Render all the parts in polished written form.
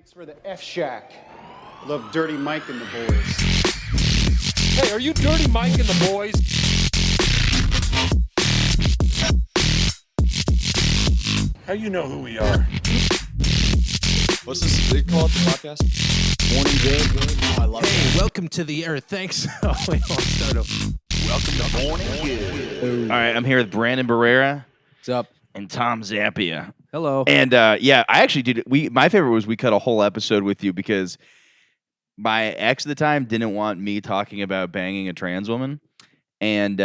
Thanks for the F Shack. Love Dirty Mike and the boys. Hey, are you Dirty Mike and the boys? How you know who we are? What's this big called, the podcast? Morning Good. Oh, I love Hey, welcome to the Earth. Thanks. Oh, wait, I'll start over. Welcome to Morning Good. All right, I'm here with Brandon Barrera. What's up? And Tom Zappia. Hello. And yeah, I actually did. My favorite was we cut a whole episode with you because my ex at the time didn't want me talking about banging a trans woman, and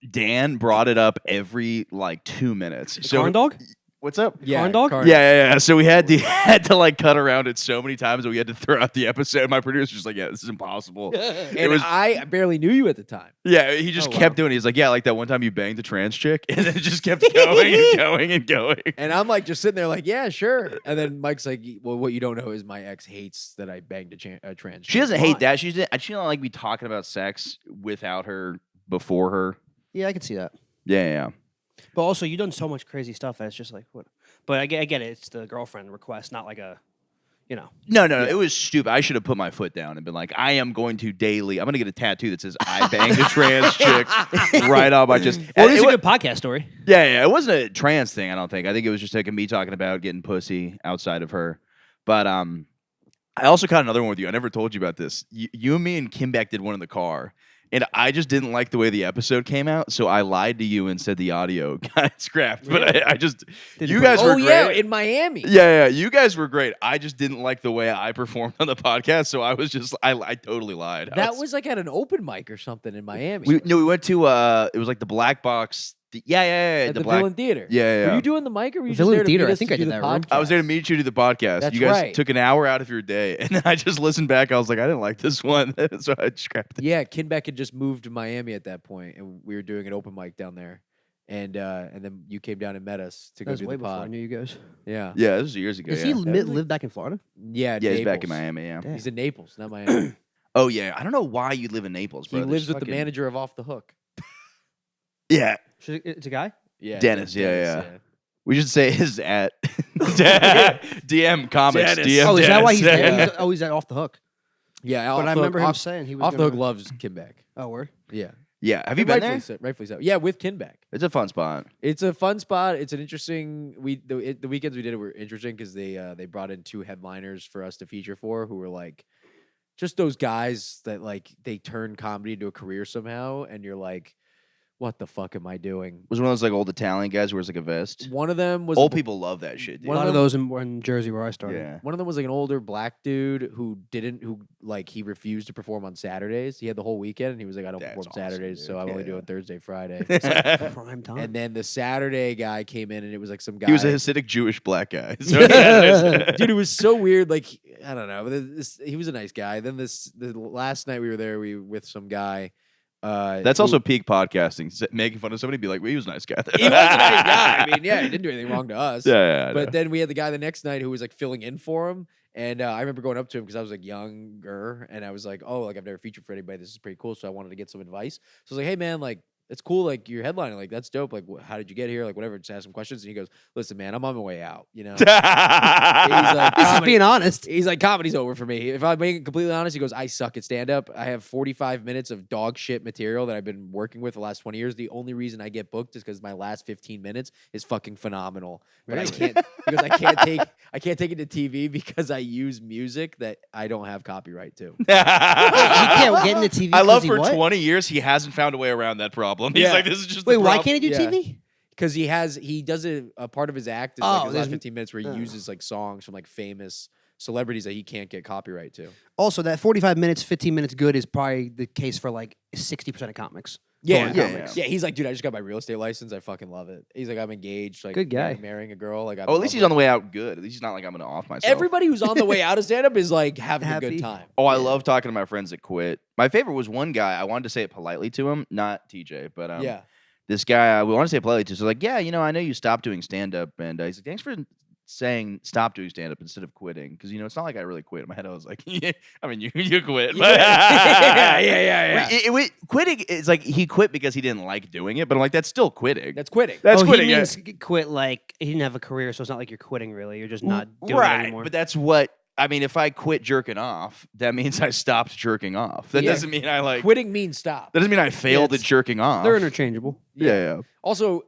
Dan brought it up every 2 minutes. So Corn dog? what's up? Yeah, Corn dog? Yeah. So we had to cut around it so many times that we had to throw out the episode. My producer was just like, "Yeah, this is impossible." And I barely knew you at the time. Yeah, he just kept doing it. He's like, "Yeah, like that one time you banged the trans chick," and then it just kept going and going and going. And I'm like just sitting there like, yeah, sure. And then Mike's like, well, what you don't know is my ex hates that I banged a trans chick. She doesn't hate that. She don't like me talking about sex without her, before her. Yeah, I can see that. Yeah. But also, you've done so much crazy stuff that it's just like, what? But I get it. It's the girlfriend request, not like a, No. It was stupid. I should have put my foot down and been like, I am going to daily. I'm going to get a tattoo that says I banged a trans chick right on my chest. Well, it is a good podcast story. Yeah. It wasn't a trans thing, I don't think. I think it was just like me talking about getting pussy outside of her. But I also caught another one with you. I never told you about this. You and me and Kim Beck did one in the car. And I just didn't like the way the episode came out, so I lied to you and said the audio got scrapped. But I just, you guys were great. Oh, yeah, in Miami. Yeah, you guys were great. I just didn't like the way I performed on the podcast, so I was just, I totally lied. That was like at an open mic or something in Miami. We went to, it was like the Black Box. At the Black Villain Theater. Yeah. Were you doing the mic or were you Villain just there to Theater, meet I us think to I do did the that room. podcast? I was there to meet you to do the podcast. That's you guys right. took an hour out of your day, and I just listened back. I was like, I didn't like this one, so I scrapped it. Yeah, Kinbeck had just moved to Miami at that point, and we were doing an open mic down there. And then you came down and met us to That go was do way the before I pod. knew you guys. Yeah. Yeah, this was years ago. Does yeah. he live back in Florida? Yeah, Yeah, he's back in Naples. Miami. Yeah. He's in Naples, not Miami. Oh yeah, I don't know why you live in Naples, bro. He lives with the Fucking- manager of Off the Hook. Yeah, It's a guy? Yeah, Dennis, yeah. We should say his at DM Comics. Dennis. DM Oh, is that why he's Dennis. there? He's at Off the Hook. Yeah, But I remember him saying he was Off the gonna- Hook loves Kinbeck. Oh, word? Yeah. Yeah, have you been there? Rightfully so. Yeah, with Kinbeck. It's a fun spot. It's a fun spot. It's an interesting. The weekends we did it were interesting because they brought in 2 headliners for us to feature for, who were like just those guys that like they turn comedy into a career somehow, and you're like, what the fuck am I doing? Was one of those like old Italian guys who wears like a vest. One of them was Old people love that shit. Dude. A lot of those in Jersey where I started. Yeah. One of them was like an older black dude who he refused to perform on Saturdays. He had the whole weekend and he was like, I don't That's perform awesome, Saturdays, dude. so I'm Yeah, only yeah. doing Thursday, Friday. Prime time. And then the Saturday guy came in and it was like some guy. He was a Hasidic Jewish black guy. So Dude, it was so weird. Like, I don't know. He was a nice guy. Then the last night we were there, we were with some guy. That's also peak podcasting. Making fun of somebody, be like, well, he was a nice guy. He was a nice guy. I mean, yeah, he didn't do anything wrong to us. Yeah, I But know. then we had the guy the next night who was like filling in for him. And I remember going up to him because I was like younger and I was like, oh, like I've never featured for anybody. This is pretty cool. So I wanted to get some advice. So I was like, hey, man, like, it's cool. Like, you're headlining. Like, that's dope. Like, how did you get here? Like, whatever. Just ask some questions. And he goes, listen, man, I'm on my way out. You know? He's like, This is being honest. He's like, comedy's over for me. If I'm being completely honest, he goes, I suck at stand up. I have 45 minutes of dog shit material that I've been working with the last 20 years. The only reason I get booked is because my last 15 minutes is fucking phenomenal. But I can't, because I can't take it to TV because I use music that I don't have copyright to. He can't get into TV. I love 'cause he for what? 20 years he hasn't found a way around that problem. He's Yeah. like, this is just Wait, the why problem. can't he do Yeah. TV? Because he does a part of his act is Oh, like his last there's- 15 minutes where he uses like songs from like famous celebrities that he can't get copyright to. Also, that 45 minutes, 15 minutes good is probably the case for like 60% of comics. Yeah, Yeah, comics. yeah. Yeah, he's like, dude, I just got my real estate license. I fucking love it. He's like, I'm engaged. Like, Good guy. marrying a girl. Like, Oh, at least he's on the way out good. At least he's not like, I'm going to off myself. Everybody who's on the way out of stand up is like having a Happy. good time. Oh, I love talking to my friends that quit. My favorite was one guy. I wanted to say it politely to him, not TJ, but Yeah. this guy, we want to say it politely to. So like, yeah, you know, I know you stopped doing stand up, and he's like, thanks for saying stop doing stand up instead of quitting, because you know it's not like I really quit. In my head, I was like, yeah, I mean, you quit. Quitting is like he quit because he didn't like doing it, but I'm like, that's still quitting. That's quitting. That's oh, quitting. he yeah. means quit like he didn't have a career, so it's not like you're quitting really. You're just not doing it right, anymore. but that's what I mean, if I quit jerking off, that means I stopped jerking off. That Yeah. doesn't mean I like. Quitting means stop. That doesn't mean I failed at it's- jerking off. They're interchangeable. yeah. Also,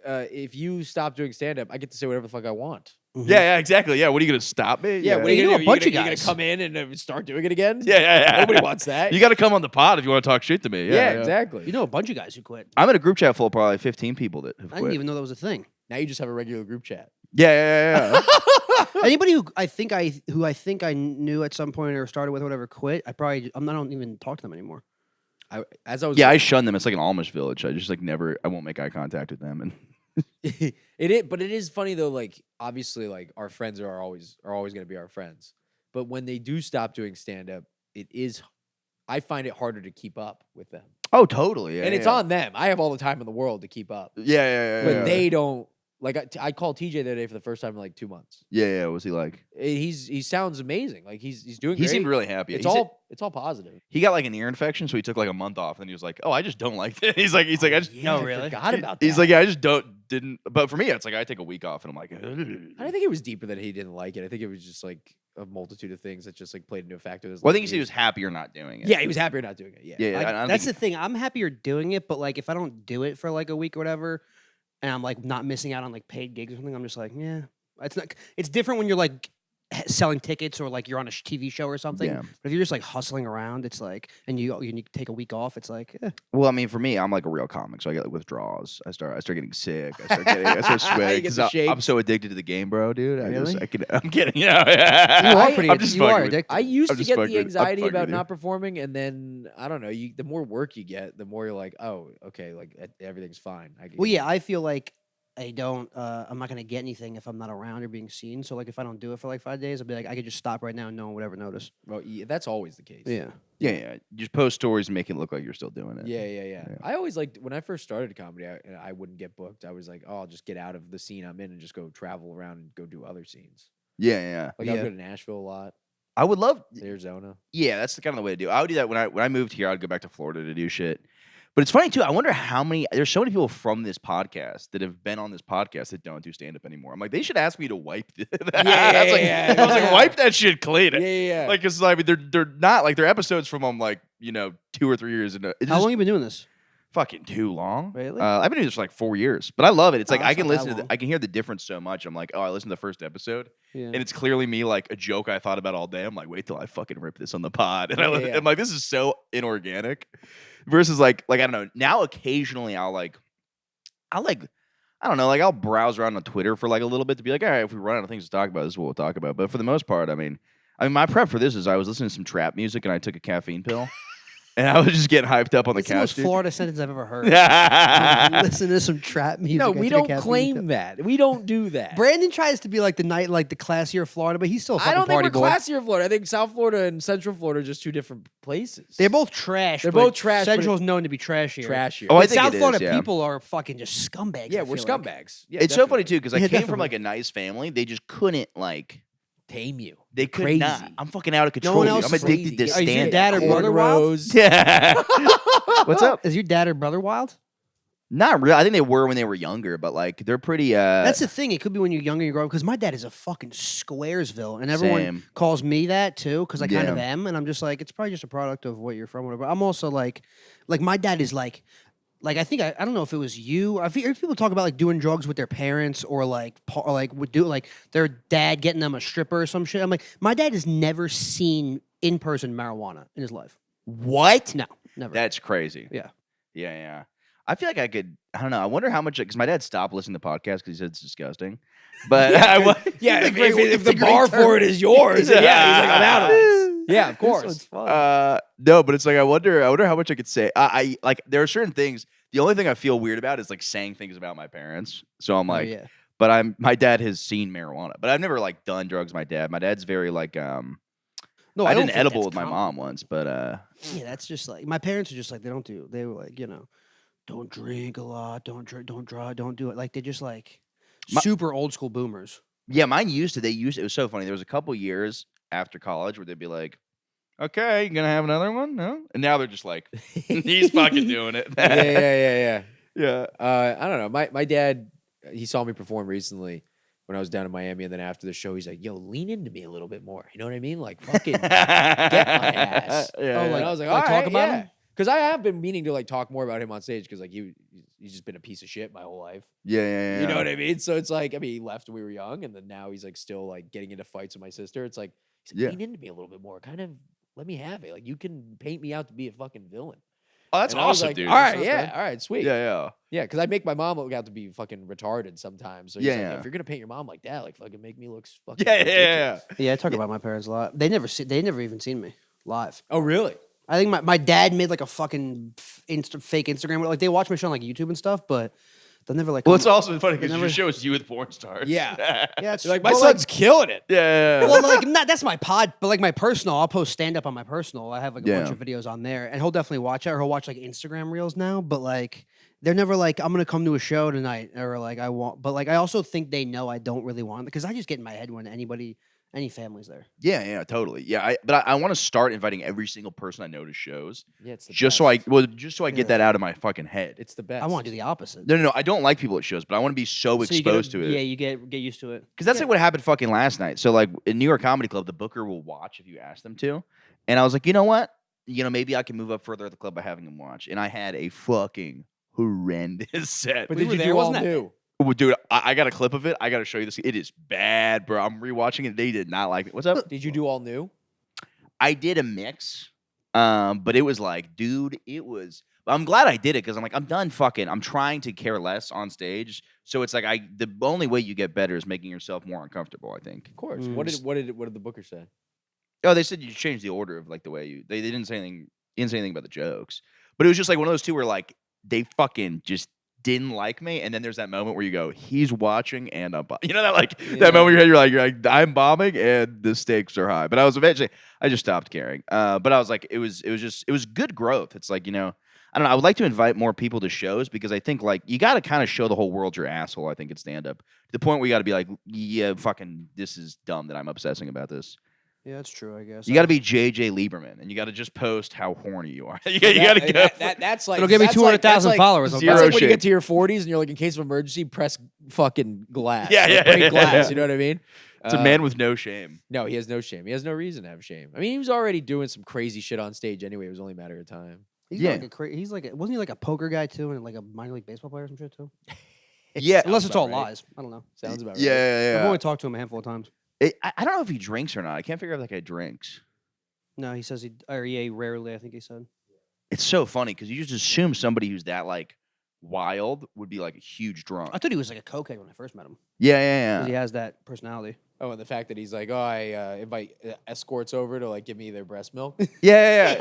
if you stop doing stand up, I get to say whatever the fuck I want. Yeah, exactly. Yeah, what are you gonna stop me? Yeah, what are You you know gonna a do? bunch of You're gonna guys. come in and start doing it again? Yeah. Nobody wants that. You got to come on the pod if you want to talk shit to me. Yeah, exactly. You know a bunch of guys who quit. I'm in a group chat full of probably 15 people that have I quit. didn't even know that was a thing. Now you just have a regular group chat. Yeah. Anybody who I think I knew at some point or started with or whatever quit, I don't even talk to them anymore. I shun them. It's like an Amish village. I just like never. I won't make eye contact with them. And But it is funny though. Like obviously, like our friends are always going to be our friends. But when they do stop doing stand up, I find it harder to keep up with them. oh, totally. Yeah, And it's on them. I have all the time in the world to keep up. Yeah. But they don't. Like I called TJ the other day for the first time in like 2 months. Yeah. What's he like? He sounds amazing. Like he's doing. He great. seemed really happy. It's all positive. He got like an ear infection, so he took like a month off, and he was like, "Oh, I just don't like it." He's like, I just. No, I really? forgot about that. He's like, yeah, I just didn't. But for me, it's like I take a week off, and I'm like, I don't think it was deeper than he didn't like it. I think it was just like a multitude of things that just like played into a factor. Well, I think he was happier not doing it. Yeah, he was happier not doing it. Yeah. Yeah. Like, I don't that's think- the thing. I'm happier doing it, but like if I don't do it for like a week or whatever, and I'm like not missing out on like paid gigs or something, I'm just like, yeah. It's not. It's different when you're like selling tickets or like you're on a TV show or something. Yeah. But if you're just like hustling around, it's like, and you need to take a week off. It's like, Well, I mean, for me, I'm like a real comic, so I get like withdrawals. I start getting sick. I start sweating You get the because I'm shakes. so addicted to the game, bro, dude. Really? I'm kidding. You know, you are pretty. I'm just you fucking are with- addicted. I used I'm to just get fucking the with- I'm anxiety fucking about with you. not performing, and then I don't know. The more work you get, the more you're like, oh, okay, like everything's fine. Well, yeah, I feel like I'm not gonna get anything if I'm not around or being seen. So like, if I don't do it for like 5 days, I'll be like, I could just stop right now and no one would ever notice. Well, yeah, that's always the case. Yeah. yeah. Just post stories and make it look like you're still doing it. Yeah. I always liked when I first started comedy. I wouldn't get booked. I was like, oh, I'll just get out of the scene I'm in and just go travel around and go do other scenes. Yeah. Like I Yeah. would go to Nashville a lot, I would love. Arizona. Yeah, that's the kind of the way to do it. I would do that when I moved here. I'd go back to Florida to do shit. But it's funny too. I wonder how many. There's so many people from this podcast that have been on this podcast that don't do stand up anymore. I'm like, they should ask me to wipe. I was like, wipe that shit clean. Yeah. Like, cause I mean, they're not like they're episodes from 2 or 3 years. And How long you been doing this? Fucking too long. Really? I've been doing this for like 4 years, but I love it. It's Oh, like I that's can not that listen to. long. I can hear the difference so much. I'm like, oh, I listened to the first episode. Yeah. And it's clearly me like a joke I thought about all day. I'm like, wait till I fucking rip this on the pod. And Yeah. I'm like, this is so inorganic. Versus like I don't know. Now occasionally I'll I don't know, like I'll browse around on Twitter for like a little bit to be like, all right, if we run out of things to talk about, this is what we'll talk about. But for the most part, I mean my prep for this is I was listening to some trap music and I took a caffeine pill. And I was just getting hyped up on the It's the most couch. dude. Florida sentence I've ever heard. Yeah. Listen to some trap music. No, I we took a don't caffeine claim pill. that. We don't do that. Brandon tries to be like the classier Florida, but he's still a fucking I don't think party we're boy. classier in Florida. I think South Florida and Central Florida are just two different places. They're both trash. They're but both trash, but Central's known to be trashier. trashier. Oh, I But think South it is, Florida yeah. people are fucking just scumbags. Yeah, I we're feel like. scumbags. Yeah, It's so funny definitely. too because I Yeah, came from definitely. like a nice family. They just couldn't like. Tame you. They could Crazy. not. I'm fucking out of control. one dude. else I'm is addicted to crazy. Is your stand. dad or brother wild? Cornrows. Yeah. What's up? Is your dad or brother wild? Not really. I think they were when they were younger, but like they're pretty. That's the thing. It could be when you're younger, you grow up. Because my dad is a fucking Squaresville, and everyone Same. calls me that too. Because I kind of Yeah. am, and I'm just like, it's probably just a product of what you're from, whatever. I'm also like my dad is like I think I don't know if it was you. I hear people talk about like doing drugs with their parents or would do like their dad getting them a stripper or some shit. I'm like, my dad has never seen in person marijuana in his life. what? No, never. That's crazy. Yeah. Yeah. I feel like I could. I don't know. I wonder how much because my dad stopped listening to podcasts because he said it's disgusting. But Yeah, It's a great- if it's the a great bar term. for it is yours, then yeah, he's like, I'm out of this. Yeah, of This course. one's fun. no, but it's like I wonder how much I could say. I like there are certain things. The only thing I feel weird about is like saying things about my parents. So I'm Oh, like, yeah. but my dad has seen marijuana, but I've never like done drugs. My dad's very like No, I don't did an think edible that's with my common. mom once, but Yeah, that's just like my parents are just like they were like, don't drink a lot, don't drink, don't drive, don't do it. Like they're just like super old school boomers. yeah, mine used to. It was so funny. There was a couple years after college where they'd be like, "Okay, you gonna have another one?" No, and now they're just like, "He's fucking doing it." yeah. yeah. I don't know. My dad, he saw me perform recently when I was down in Miami, and then after the show, he's like, "Yo, lean into me a little bit more." You know what I mean? Like, fucking get my ass. Yeah, And yeah. I was like, like, "All talk right, about yeah." him? Because I have been meaning to like talk more about him on stage because like he's just been a piece of shit my whole life. Yeah. You know what I mean? So it's like, I mean, he left when we were young, and then now he's like still like getting into fights with my sister. It's like, he's like, Yeah. lean into me a little bit more. Kind of let me have it. Like, you can paint me out to be a fucking villain. Oh, that's And I was awesome, like, dude. All right, That's yeah, good. all right, sweet. Yeah. Yeah, because I make my mom look out to be fucking retarded sometimes. So he's Yeah, like, yeah. if you're gonna paint your mom like that, like fucking make me look fucking Yeah. ridiculous. Yeah, I talk about my parents a lot. They never even seen me live. Oh, really? I think my dad made like a fucking fake Instagram. Like they watch my show on like YouTube and stuff, but they'll never like. Well, come- it's also funny because They your never- show is you with porn stars. Yeah. yeah, it's You're like, my well, son's killing it. Yeah. well, like not that's my pod, but like my personal, I'll post stand up on my personal. I have like a bunch Yeah. of videos on there, and he'll definitely watch it, or he'll watch like Instagram reels now. But like, they're never like, I'm gonna come to a show tonight, or like I want. But like, I also think they know I don't really want because I just get in my head when any family's there. Yeah, totally. Yeah, but I want to start inviting every single person I know to shows, Yeah, it's the just best. so I get Yeah. that out of my fucking head. It's the best. I want to do the opposite. No, I don't like people at shows, but I want to be so So you exposed get, to it. Yeah, you get used to it. Because that's like what happened fucking last night. So like in New York Comedy Club, the booker will watch if you ask them to, and I was like, you know what? Maybe I can move up further at the club by having them watch. And I had a fucking horrendous set. But We did were you there, do all wasn't that- new? Oh, dude, I got a clip of it. I got to show you this. It is bad, bro. I'm rewatching it. They did not like it. What's up? Did you do all new? I did a mix, but it was like, dude, it was. I'm glad I did it because I'm like, I'm done fucking. I'm trying to care less on stage, so it's like the only way you get better is making yourself more uncomfortable. I think. Of course. Mm. What did the booker say? Oh, they said you change the order of like the way you. They didn't say anything. Didn't say anything about the jokes, but it was just like one of those two where like they fucking just didn't like me, and then there's that moment where you go, he's watching and I'm, you know that like that moment where you're like I'm bombing and the stakes are high. But I was eventually I just stopped caring. But I was like it was good growth. It's like I don't know. I would like to invite more people to shows because I think like you got to kind of show the whole world your asshole. I think at stand up to the point where you got to be like, yeah, fucking, this is dumb that I'm obsessing about this. Yeah, that's true. I guess You got to be JJ Lieberman, and you got to just post how horny you are. you got to go. That's like It'll give me that's 200,000 like- followers. I'll zero That's like when you shit. get to your 40s and you're like, in case of emergency, press fucking glass. Yeah, Like, yeah, break yeah, glass. yeah. You know what I mean? It's a man with no shame. No, he has no shame. He has no reason to have shame. I mean, he was already doing some crazy shit on stage anyway. It was only a matter of time. He's Yeah. he's like wasn't he like a poker guy too, and like a minor league baseball player or some shit too? Yeah, Unless it's all about right. lies. I don't know. Sounds about yeah, right. yeah. I've only talked to him a handful of times. I don't know if he drinks or not. I can't figure out if that guy drinks. No, he says rarely. I think he said. It's so funny because you just assume somebody who's that like wild would be like a huge drunk. I thought he was like a cokehead when I first met him. Yeah. 'Cause he has that personality. Oh, and the fact that he's like, oh, I invite escorts over to like give me their breast milk. Yeah.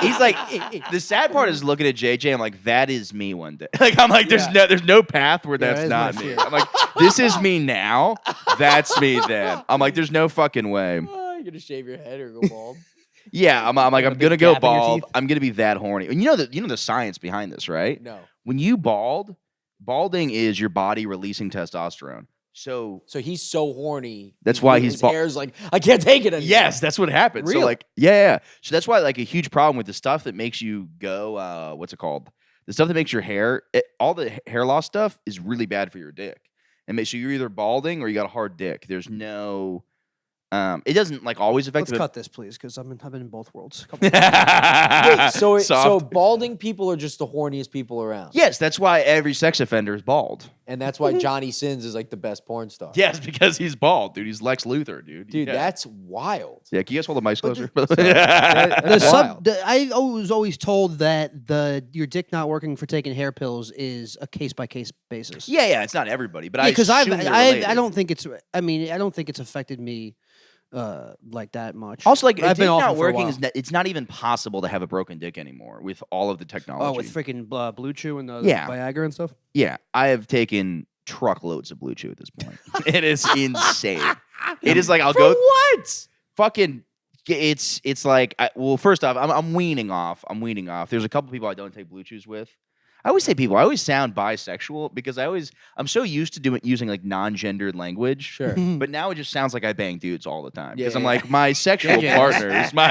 He's like, the sad part is looking at JJ. I'm like, that is me one day. Like, I'm like, there's no path where Yeah, that's that not is my me. fear. I'm like, this is me now. That's me then. I'm like, there's no fucking way. Oh, you're gonna shave your head or go bald. Yeah, I'm like, I'm big gonna go gap in your bald. teeth? I'm gonna be that horny. And you know the science behind this, right? No. When you balding is your body releasing testosterone. So So he's so horny. That's why his he's bald. hair's like, I can't take it anymore. yes, that's what happens. So Really? like, yeah. So that's why like a huge problem with the stuff that makes you go, what's it called? The stuff that makes your hair, all the hair loss stuff is really bad for your dick. And make sure you're either balding or you got a hard dick. There's no, it doesn't like always affect. Let's cut this, please, because I've been in both worlds. Wait, so Soft. balding people are just the horniest people around. Yes, that's why every sex offender is bald. And that's why Johnny Sins is like the best porn star. Yes, because he's bald, dude. He's Lex Luthor, dude. Dude, Yeah. that's wild. Yeah, can you guys hold the mics closer? That's wild. I was always told that your dick not working for taking hair pills is a case by case basis. yeah, it's not everybody, but because I I don't think it's. I mean, I don't think it's affected me like that much. Also, like, I've been off not it for a working. while. It's not even possible to have a broken dick anymore with all of the technology. Oh, with freaking BlueChew and the Yeah. Viagra and stuff. Yeah, I have taken truckloads of BlueChew at this point. It is insane. It is like I'll go what? fucking. It's like well, first off, I'm weaning off. There's a couple people I don't take BlueChews with. I always say people. I always sound bisexual because I'm so used to using like non-gendered language. Sure. But now it just sounds like I bang dudes all the time because Yeah, I'm yeah. like my sexual Yeah. partner is my.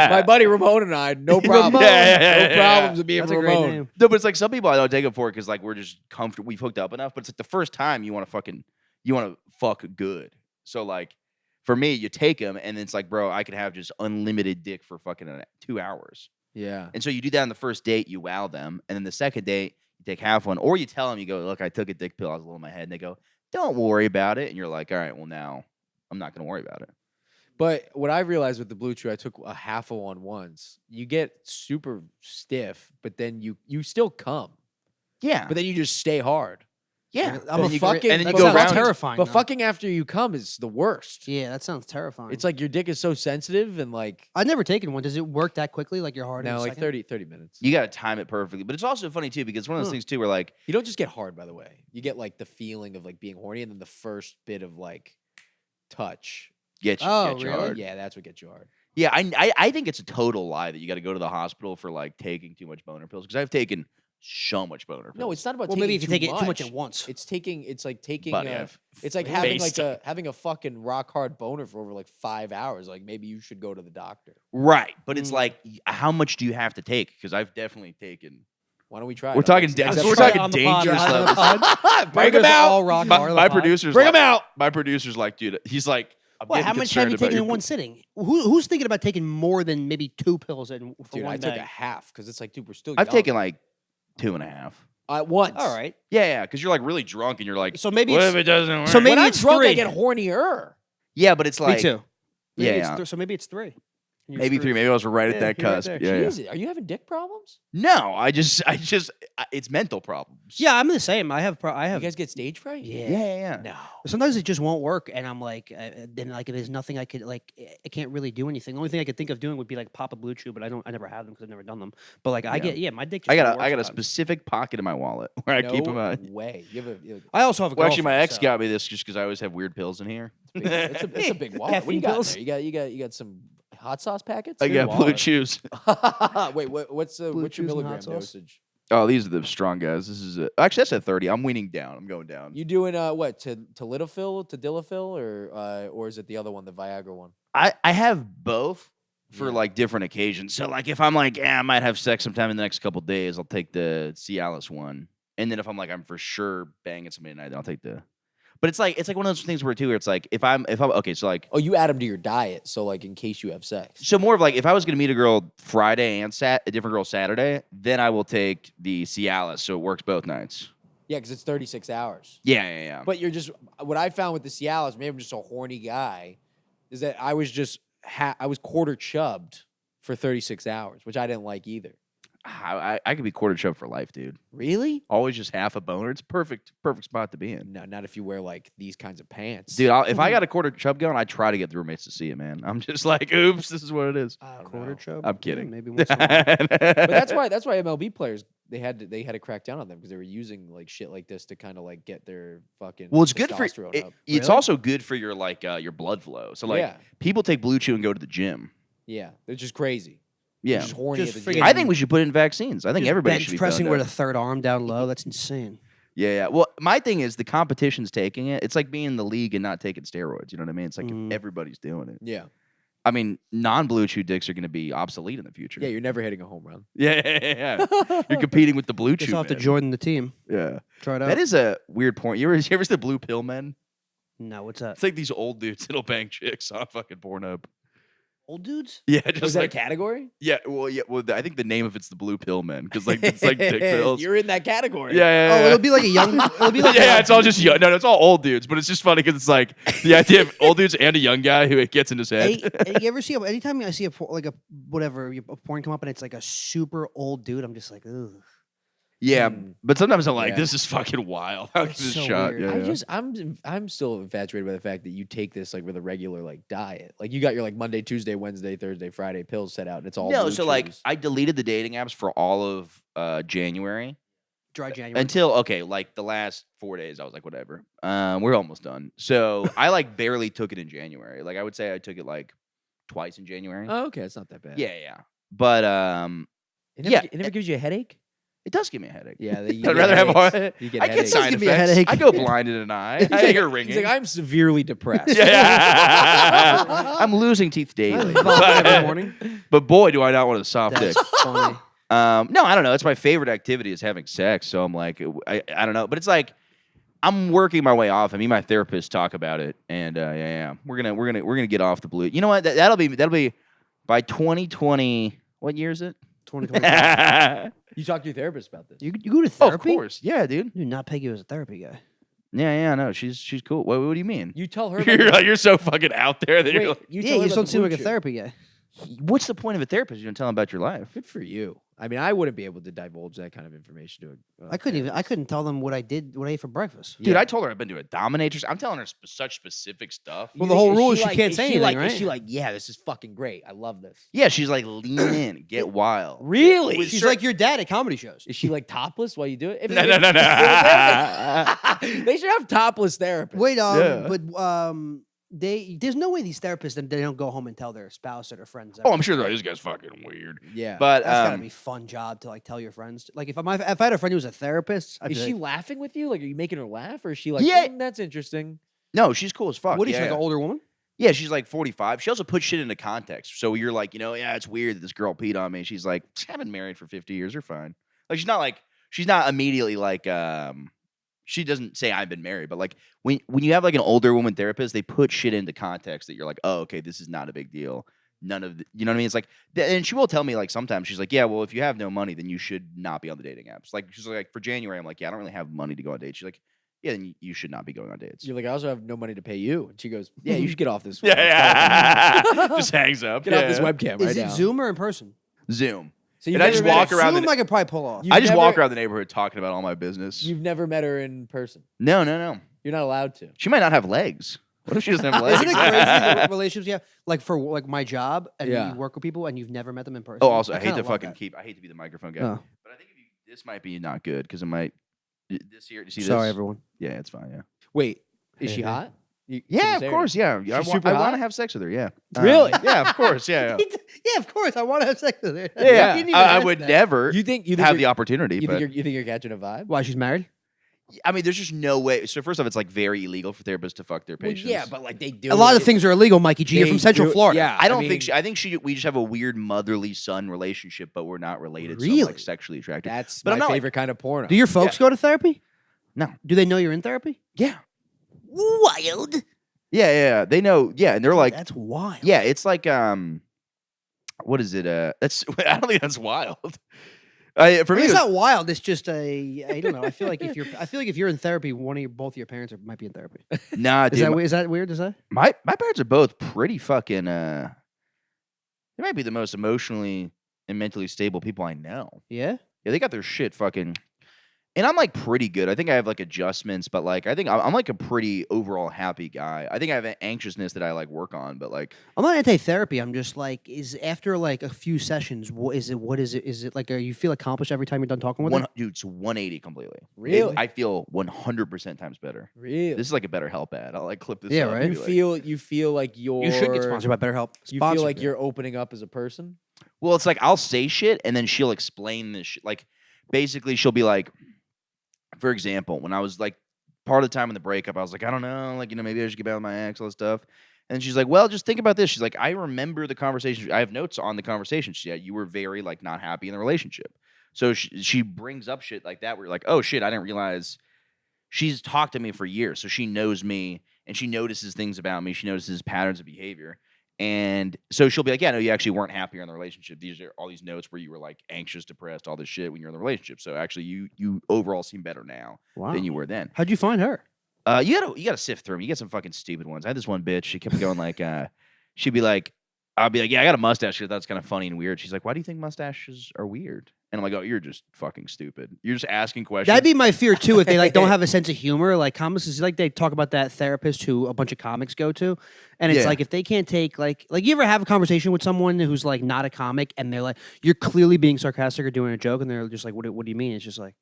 My buddy Ramon and I, no problem. Yeah. No problems with being That's a great Ramon. name. No, but it's like some people I don't take it for because like we're just comfortable. We've hooked up enough, but it's like the first time you want to fuck good. So like for me, you take them and it's like, bro, I could have just unlimited dick for fucking 2 hours. Yeah. And so you do that on the first date, you wow them, and then the second date you take half one, or you tell them, you go, look, I took a dick pill, I was a little in my head, and they go, don't worry about it, and you're like, all right, well now I'm not gonna worry about it. But what I realized with the BlueChew, I took a half of one once. You get super stiff, but then you still come. Yeah, But then you just stay hard. yeah. I'm a And you fucking- go, and then that you go sounds around. terrifying. But though. fucking after you come is the worst. Yeah, that sounds terrifying. It's like your dick is so sensitive and like I've never taken one. Does it work that quickly? Like you're hard? in now a like second? 30 minutes. You gotta time it perfectly, but it's also funny too because it's one of those things too where like You don't just get hard, by the way. You get like the feeling of like being horny, and then the first bit of like touch. get you Oh, get you really? hard. Yeah, that's what gets you hard. Yeah, I think it's a total lie that you got to go to the hospital for like taking too much boner pills because I've taken so much boner pills. No, it's not about Well, taking maybe if you take it too much much at once. It's like taking Buddy, I've it's like having faced like having a fucking rock hard boner for over like 5 hours. Like maybe you should go to the doctor. right, but it's Mm. like how much do you have to take? Because I've definitely taken. Why don't we try? We're it on talking next da- episode? we're Try it talking on the pod, dangerous on the levels. pod. Bring 'em Burgers out. all rock hard on the My pod. producer's Bring like, 'em out. My producer's like, dude, he's like, I'm What? getting How much have concerned you about taken your in one sitting? Who's thinking about taking more than maybe 2 pills for Dude, one I took day? a half because it's like, dude, we're still. I've young. taken like 2.5. Once. All right. Yeah, because you're like really drunk and you're like, So maybe what it's- if it doesn't work? so maybe When I'm it's drunk, I 3. get hornier. yeah, but it's like Me too. Maybe Yeah. it's so maybe it's 3. You're maybe 3. screwed. Maybe I was right at Yeah, that you're right cusp. there. Yeah, yeah. Jesus, are you having dick problems? No, it's mental problems. Yeah, I'm the same. I have. You guys get stage fright? Yeah. yeah. No. Sometimes it just won't work, and I'm like, then like there's nothing I could like. I can't really do anything. The only thing I could think of doing would be like pop a BlueChew, but I never have them because I've never done them. But like I get my dick. Just I don't got work a sometimes. specific pocket in my wallet where I No keep them out. way. You have a I also have a Well, actually, my girlfriend, ex so- got me this just because I always have weird pills in here. it's a big wallet. What do you Caffeine got in pills? there? You got some hot sauce packets? I got wallet. blue chews. Wait, what's Blue your Chews and milligram hot sauce? dosage? Oh, these are the strong guys. This is actually that's at 30. I'm weaning down. I'm going down. You doing what to Lidafil, to Dilafil, or is it the other one, the Viagra one? I have both for Yeah. like different occasions. So like if I'm like, I might have sex sometime in the next couple days, I'll take the Cialis one. And then if I'm like I'm for sure banging somebody tonight, then I'll take the. But it's like one of those things where it's like if I'm okay, so like Oh, you add them to your diet, so like in case you have sex. so more of like if I was gonna meet a girl Friday and a different girl Saturday, then I will take the Cialis, so it works both nights. Yeah, because it's 36 hours. Yeah. But you're just what I found with the Cialis. Maybe I'm just a horny guy. Is that I was just I was quarter chubbed for 36 hours, which I didn't like either. I could be quarter chub for life, dude. Really? Always just half a boner. It's perfect spot to be in. No, not if you wear like these kinds of pants, Dude, if I got a quarter chub going, I try to get the roommates to see it, man. I'm just like, oops, this is what it is. I don't quarter know. chub. I'm Yeah, kidding. maybe once in a while. But that's why MLB players they had to crack down on them because they were using like shit like this to kind of like get their fucking Well, it's good for testosterone up. it's also good for your like your blood flow. So like Yeah. people take BlueChew and go to the gym. Yeah, they're just crazy. They're Yeah, just horny Just at the friggin- gym. I think we should put in vaccines. I think Just everybody bench should be pressing doing with that. a third arm down low. That's insane. Yeah. Well, my thing is the competition's taking it. It's like being in the league and not taking steroids. You know what I mean? It's like Mm. everybody's doing it. Yeah, I mean, non-BlueChew dicks are going to be obsolete in the future. yeah. You're never hitting a home run. Yeah. You're competing with the BlueChew. Just have to man. join the team. Yeah. Try it out. That is a weird point. You ever see the blue pill men? No, what's that? It's like these old dudes that'll bang chicks on fucking Pornhub. Old dudes? Yeah, Was just that like a category? yeah. Well, I think the name of it's the blue pill men because like it's like dick pills. You're in that category. Yeah. Oh, it'll be like a young. It'll be like yeah, it's all just young. No, it's all old dudes, but it's just funny because it's like the idea of old dudes and a young guy who it gets in his head. Hey, you ever see? Anytime I see a porn come up and it's like a super old dude, I'm just like, ugh. Yeah, Mm. but sometimes I'm like, Yeah. this is fucking wild. How It's can this so shot? weird. Yeah, I'm still infatuated by the fact that you take this like with a regular like diet. Like you got your like Monday, Tuesday, Wednesday, Thursday, Friday pills set out, and it's all no, Blue so like Chews. I deleted the dating apps for all of January Dry January. until like the last 4 days. I was like, whatever. We're almost done. So I like barely took it in January. Like I would say I took it like twice in January. Oh, okay, it's not that bad. Yeah. But it never, yeah. it never gives you a headache. It does give me a headache. Yeah, I'd rather have a heart. You get I get headaches. side give me a effects. headache. I go blind in an eye. I hear ringing. He's like, I'm severely depressed. Yeah. I'm losing teeth daily. Every morning. But boy, do I not want a soft dick. That's funny. No, I don't know. It's my favorite activity is having sex. So I'm like, I don't know. But it's like I'm working my way off. I mean, my therapist talk about it, and yeah, we're gonna get off the blue. You know what? That'll be by 2020. What year is it? 2020. You talk to your therapist about this. You go to Oh, therapy? of course. Yeah, dude. Do not peg you as a therapy guy. Yeah, no, she's cool. What do you mean? You tell her. About You're so fucking out there that Wait, you're like, you Yeah, tell you her just about don't the seem like a BlueChew. therapy guy. what's the point of a therapist? You don't tell them about your life. Good for you. I mean, I wouldn't be able to divulge that kind of information to a. I couldn't tell them what I ate for breakfast. Dude, I told her I've been to a dominatrix. I'm telling her such specific stuff. Well, the whole rule is she can't is say she anything, like, right? Is she like, yeah, this is fucking great. I love this. Yeah, she's like, lean in, get wild. Really? With She's like your dad at comedy shows. Is she like topless while you do it? If- No. They should have topless therapists. Wait, Yeah. but there's no way these therapists they don't go home and tell their spouse or their friends. Oh, I'm sure this guy's fucking weird. Yeah. But That's gotta be a fun job to like tell your friends. Like if I had a friend who was a therapist, I'd is be she like, laughing with you? Like, are you making her laugh, or is she like, Yeah. that's interesting? no, she's cool as fuck. what is yeah. she like an older woman? Yeah, she's like 45. She also puts shit into context. So you're like, yeah, it's weird that this girl peed on me. She's like, I've been married for 50 years. You're fine. Like she's not immediately like she doesn't say I've been married, but like when you have like an older woman therapist, they put shit into context that you're like, oh, okay, this is not a big deal. None of you know what I mean? It's like, and she will tell me like sometimes she's like, yeah, well, if you have no money, then you should not be on the dating apps. Like she's like, for January, I'm like, yeah, I don't really have money to go on dates. She's like, yeah, then you should not be going on dates. You're like, I also have no money to pay you. And she goes, yeah, you should get off this. Yeah. Just hangs up. Get off this webcam right Is it now. Zoom or in person? Zoom. So you've And I never just met walk her- around Zoom the- I could probably pull off. You- I just never- walk around the neighborhood talking about all my business. You've never met her in person. No. You're not allowed to. She might not have legs. What if she doesn't have legs? Isn't it crazy the relationships you have? Like for like my job, and Yeah. you work with people, and you've never met them in person. Oh, also, I hate kinda to love fucking that. I hate to be the microphone guy. Oh. But I think this might be not good because it might. This here, do you see Sorry, this? everyone. Yeah, it's fine. Yeah. Wait, is she Hey, hot? You- can Yeah, you of say her course. name? Yeah. She's super I want hot? to have sex with her. Yeah. Really? Yeah, of course. Yeah. Yeah, of course. I want to have sex with her. Yeah. You didn't even I ask would that. never You think have the you're- opportunity, You but think you're catching a vibe? Why she's married? I mean, there's just no way. So first off, it's like very illegal for therapists to fuck their Well, patients. yeah, but like they do. A lot of it. things are illegal, Mikey G. You're They from Central do- Florida. Yeah, I don't mean, think. I think we just have a weird motherly son relationship, but we're not related. So I'm, Really? like sexually attracted. that's But I'm my not, like- favorite kind of porno. Do your folks go to therapy? No. Do they know you're in therapy? Yeah. Wild. Yeah. They know. Yeah, and they're like, That's wild. yeah, it's like what is it? That's I don't think that's wild. For I me, mean, it it's was- not wild. It's just I don't know. I feel like if you're in therapy, both of your parents might be in therapy. nah, Is dude. that weird to say? my parents are both pretty fucking. They might be the most emotionally and mentally stable people I know. Yeah. Yeah, they got their shit fucking. And I'm like pretty good. I think I have like adjustments, but like I think I'm like a pretty overall happy guy. I think I have an anxiousness that I like work on, but like I'm not anti-therapy. I'm just like, is after like a few sessions, what is it? Is it like, you feel accomplished every time you're done talking with them? dude, it's 180 completely. Really? I feel 100% times better. really. This is like a better help ad. I'll like clip this. Yeah, up right? and you be like- feel like you're. You should get sponsored by BetterHelp. You Sponsor feel like me. you're opening up as a person. Well, it's like I'll say shit and then she'll explain this shit. Like basically, she'll be like, for example, when I was like part of the time in the breakup, I was like, I don't know, like maybe I should get back with my ex, all this stuff. And she's like, well, just think about this. She's like, I remember the conversation. I have notes on the conversation. She said, you were very like not happy in the relationship. So she brings up shit like that where you're like, oh shit, I didn't realize she's talked to me for years. So she knows me and she notices things about me. She notices patterns of behavior. And so she'll be like, yeah, no, you actually weren't happier in the relationship. These are all these notes where you were like anxious, depressed, all this shit when you're in the relationship. So actually you overall seem better now Wow. than you were then. How'd you find her? You gotta sift through them. You get some fucking stupid ones. I had this one bitch. She kept going like, she'd be like, I'll be like, yeah, I got a mustache. She thought it's kind of funny and weird. She's like, why do you think mustaches are weird? And I'm like, oh, you're just fucking stupid. You're just asking questions. That'd be my fear too. If they like don't have a sense of humor, like comics is like they talk about that therapist who a bunch of comics go to, and it's Yeah. like if they can't take like you ever have a conversation with someone who's like not a comic and they're like you're clearly being sarcastic or doing a joke and they're just like what do you mean? It's just like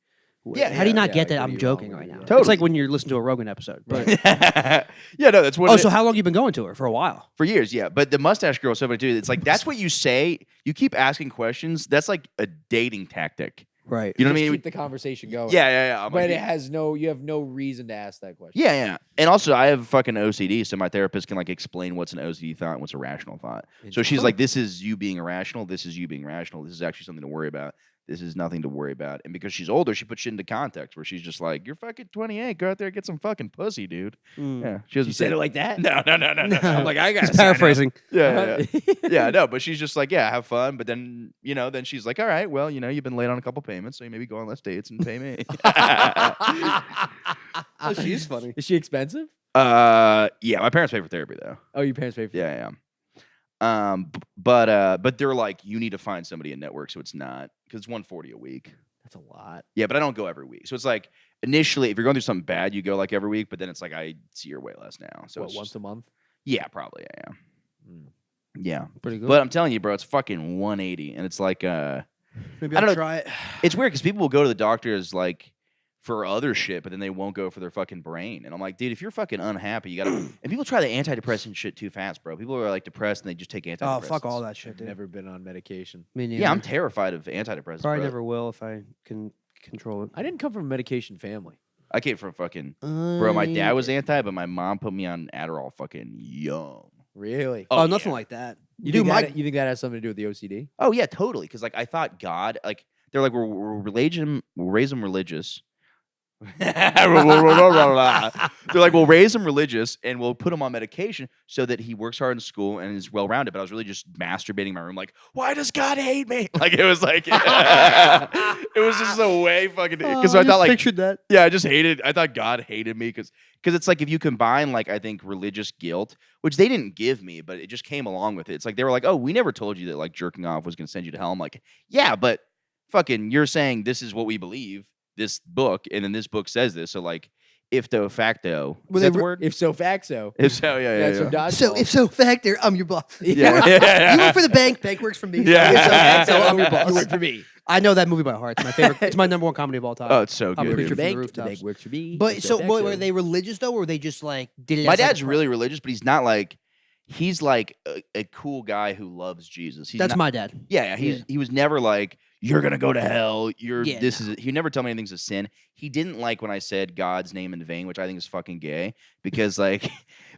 Yeah, how do you not yeah, get like, that what I'm are you joking wrong right with now? you? It's Totally. like when you're listening to a Rogan episode. But yeah, no, that's what. oh, so how long you been going to her? For a while. For years, yeah. But the mustache girl, so funny too. It's like that's what you say. You keep asking questions. That's like a dating tactic. Right. You know what I Just mean? keep the conversation going. Yeah. I'm But like, it has you have no reason to ask that question. yeah. And also, I have fucking OCD, so my therapist can like explain what's an OCD thought and what's a rational thought. So she's like, "This is you being irrational. This is you being rational. This is actually something to worry about. This is nothing to worry about." And because she's older, she puts shit into context where she's just like, "You're fucking 28. Go out there and get some fucking pussy, dude." Yeah, she doesn't You said say it like that? No. I'm like, I got He's paraphrasing. Yeah. Yeah, no, but she's just like, yeah, have fun. But then, then she's like, all right, well, you've been late on a couple payments, so you maybe go on less dates and pay me. Oh, she's funny. Is she expensive? Yeah, my parents pay for therapy though. Oh, your parents pay for Yeah. But they're like, you need to find somebody in network, so it's not because it's $140 a week. That's a lot. Yeah, but I don't go every week, so it's like initially, if you're going through something bad, you go like every week, but then it's like I see her way less now. So it's once just, a month? yeah, probably, yeah. Yeah, Pretty good. but I'm telling you, bro, it's fucking 180, and it's like Maybe I don't I'll know. try it. It's weird because people will go to the doctors like for other shit, but then they won't go for their fucking brain. And I'm like, dude, if you're fucking unhappy, you gotta. And people try the antidepressant shit too fast, bro. People are like depressed and they just take antidepressants. Oh, fuck all that shit, I've dude. never been on medication. Me neither. Yeah, I'm terrified of antidepressants. Probably bro. never will if I can control it. I didn't come from a medication family. I came from fucking bro. My dad was anti, but my mom put me on Adderall fucking young. Really? Oh, nothing yeah. like that. You Dude, think you think that has something to do with the OCD? Oh yeah, totally. Because like I thought God, like they're like we'll raise them religious. They're like, we'll raise him religious and we'll put him on medication so that he works hard in school and is well rounded. But I was really just masturbating in my room, like, why does God hate me? Like it was like, it was just a way fucking because I thought like pictured that. yeah, I just hated. I thought God hated me because it's like if you combine like I think religious guilt, which they didn't give me, but it just came along with it. It's like they were like, oh, we never told you that like jerking off was going to send you to hell. I'm like, yeah, but fucking, you're saying this is what we believe. This book, and then this book says this. So like, if so facto, is that the word? If so, fact so. If so, yeah. From dodgeball. So if so factor, I'm your boss. Yeah. You work for the bank. Bank works for me. Yeah. If so facto, I'm your boss. You work for me. I know that movie by heart. It's my favorite. It's my number one comedy of all time. Oh, it's so I'm good. pretty sure dude. from the The bank rooftops. works for me. But If so, fact were they religious though, or were they just like did it? My as, like, dad's a really religious, but he's not like he's like a cool guy who loves Jesus. He's That's not, my dad. Yeah. He was never like you're gonna go to hell. Yeah, He never told me anything's a sin. He didn't like when I said God's name in vain, which I think is fucking gay because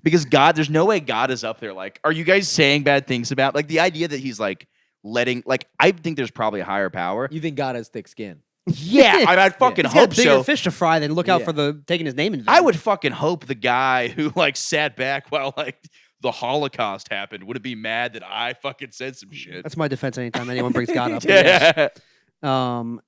because God, there's no way God is up there like, are you guys saying bad things about like the idea that he's like letting like I think there's probably a higher power. You think God has thick skin? Yeah, I'd fucking He's got hope bigger so. fish to fry than look out Yeah. for the taking his name in vain. I would fucking hope the guy who like sat back while like the Holocaust happened wouldn't be mad that I fucking said some shit. That's my defense anytime anyone brings God up. Yes. Yeah.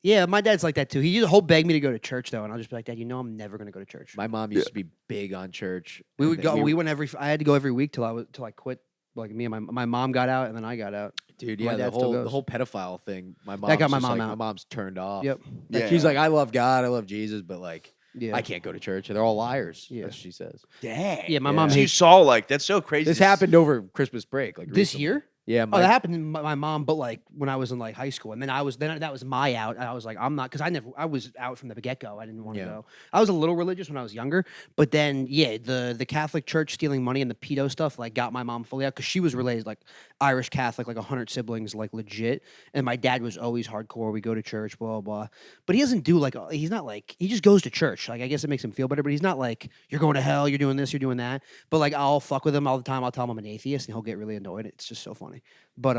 Yeah, my dad's like that too. He used to whole beg me to go to church though, and I'll just be like, Dad, I'm never gonna go to church. My mom used to be big on church. We and would then go. We went I had to go every week till I quit. Like me and my mom got out, and then I got out. Dude, My yeah, the dad still whole goes. pedophile thing. My mom got my mom My out. mom's turned off. Yep. Yeah. She's like, I love God, I love Jesus, but like, Yeah. I can't go to church. They're all liars. Yeah. That's what she says. Dang. Yeah, my mom So you hates saw like that's so crazy. This happened over Christmas break, like this recently. year. Yeah, Oh, that happened to my mom, but like when I was in like high school, and then that was my out. I was like, I'm not because I was out from the get go. I didn't want to Yeah. go. I was a little religious when I was younger, but then yeah, the Catholic Church stealing money and the pedo stuff like got my mom fully out because she was raised like Irish Catholic, like 100 siblings, like legit. And my dad was always hardcore. We go to church, blah blah. But he doesn't do like he's not like he just goes to church. Like I guess it makes him feel better, but he's not like you're going to hell, you're doing this, you're doing that. But like I'll fuck with him all the time. I'll tell him I'm an atheist, and he'll get really annoyed. It's just so funny. But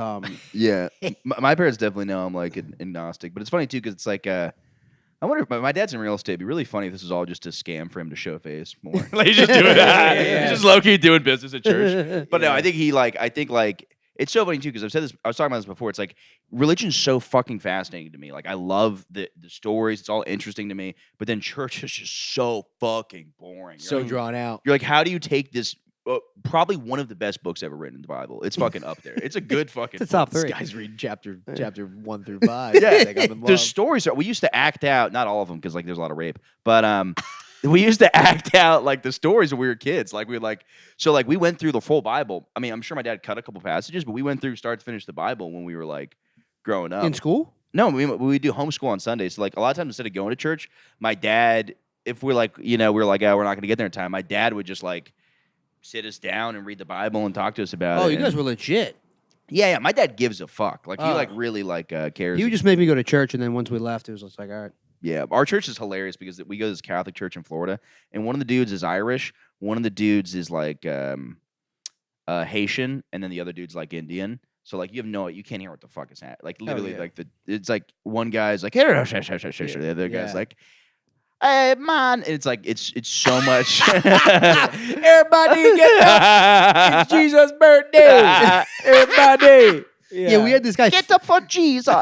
Yeah. My parents definitely know I'm like an agnostic, but it's funny too because it's like I wonder if my dad's in real estate. It'd be really funny if this is all just a scam for him to show face more. Like he's just doing He's just low key doing business at church. But no, I think it's so funny too because I've said this. I was talking about this before. It's like religion's so fucking fascinating to me. Like I love the stories. It's all interesting to me. But then church is just so fucking boring. so drawn out. You're like, how do you take this? Probably one of the best books ever written in the Bible. It's fucking up there. It's a good fucking. It's top book. three. This guy's reading chapter 1 through 5. Yeah, Like, I'm in the love. stories are. We used to act out, not all of them, because like there's a lot of rape, but we used to act out like the stories when we were kids. Like we we went through the full Bible. I mean, I'm sure my dad cut a couple passages, but we went through start to finish the Bible when we were like growing up. in school. No, we do homeschool on Sundays. So like a lot of times instead of going to church, my dad, if we're like, we're like, we're not gonna get there in time. My dad would just like sit us down and read the Bible and talk to us about it. Oh, you and- guys were legit. Yeah, my dad gives a fuck. Like he like Oh. really like cares. He would just make me go to church, and then once we left, it was just like, all right. Yeah, our church is hilarious because we go to this Catholic church in Florida, and one of the dudes is Irish, one of the dudes is like Haitian, and then the other dude's like Indian. So like you can't hear what the fuck is happening. Like literally, yeah. like it's like one guy's like, the other guy's Yeah. like, hey man, and it's like it's so much. Everybody get up! It's Jesus' birthday. Everybody. Yeah, we had this guy. Get up for Jesus.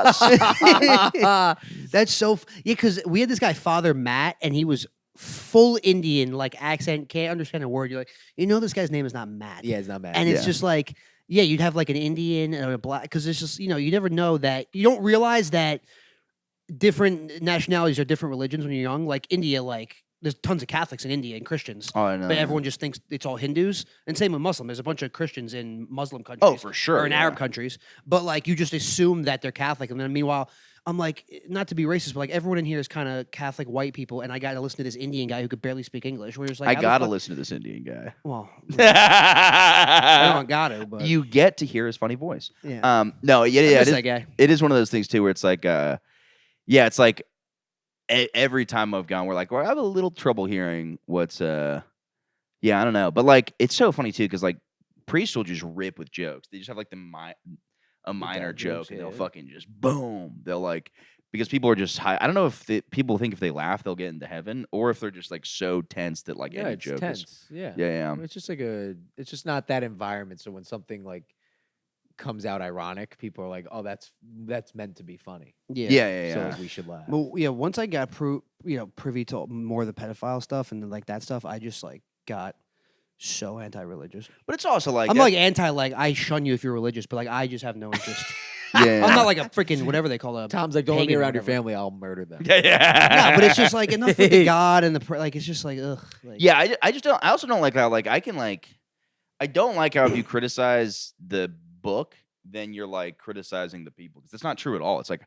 That's so. Because we had this guy, Father Matt, and he was full Indian, like accent, can't understand a word. You're like, this guy's name is not Matt. Yeah, it's not bad. And it's Yeah. just like, you'd have like an Indian and a black, because it's just, you never know that. You don't realize that different nationalities are different religions when you're young. Like India, like there's tons of Catholics in India and Christians. Oh, I know. But everyone just thinks it's all Hindus. And same with Muslim. There's a bunch of Christians in Muslim countries. Oh, for sure, Or in yeah. Arab countries. But like you just assume that they're Catholic. And then meanwhile, I'm like, not to be racist, but like everyone in here is kind of Catholic white people. And I got to listen to this Indian guy who could barely speak English. We're just like, I how the gotta fuck- listen to this Indian guy. Well, I don't got to, but You get to hear his funny voice. yeah. No, I yeah, miss it that is, guy. it is one of those things too where it's like, it's like every time I've gone, we're like, well, I have a little trouble hearing what's, I don't know, but like it's so funny too because like priests will just rip with jokes. They just have like a minor dad joke jokes, and they'll yeah. fucking just boom. They'll like because people are just high. I don't know if people think if they laugh they'll get into heaven or if they're just like so tense that like yeah, any it's joke tense. is. Yeah. Yeah. It's just like it's just not that environment. So when something like comes out ironic, people are like, oh, that's meant to be funny. Yeah. So like we should laugh. Well, yeah, once I got privy to more of the pedophile stuff and like that stuff, I just like got so anti-religious. But it's also like I'm like anti, like I shun you if you're religious, but like I just have no interest. yeah. I'm not like a freaking whatever they call a Tom's like, don't let me pagan or around your whatever. family. I'll murder them. yeah. No, but it's just like enough with the God and the like. It's just like ugh. Like, Yeah, I just don't. I also don't like how like I can like. I don't like how if you criticize the book, then you're like criticizing the people because that's not true at all. It's like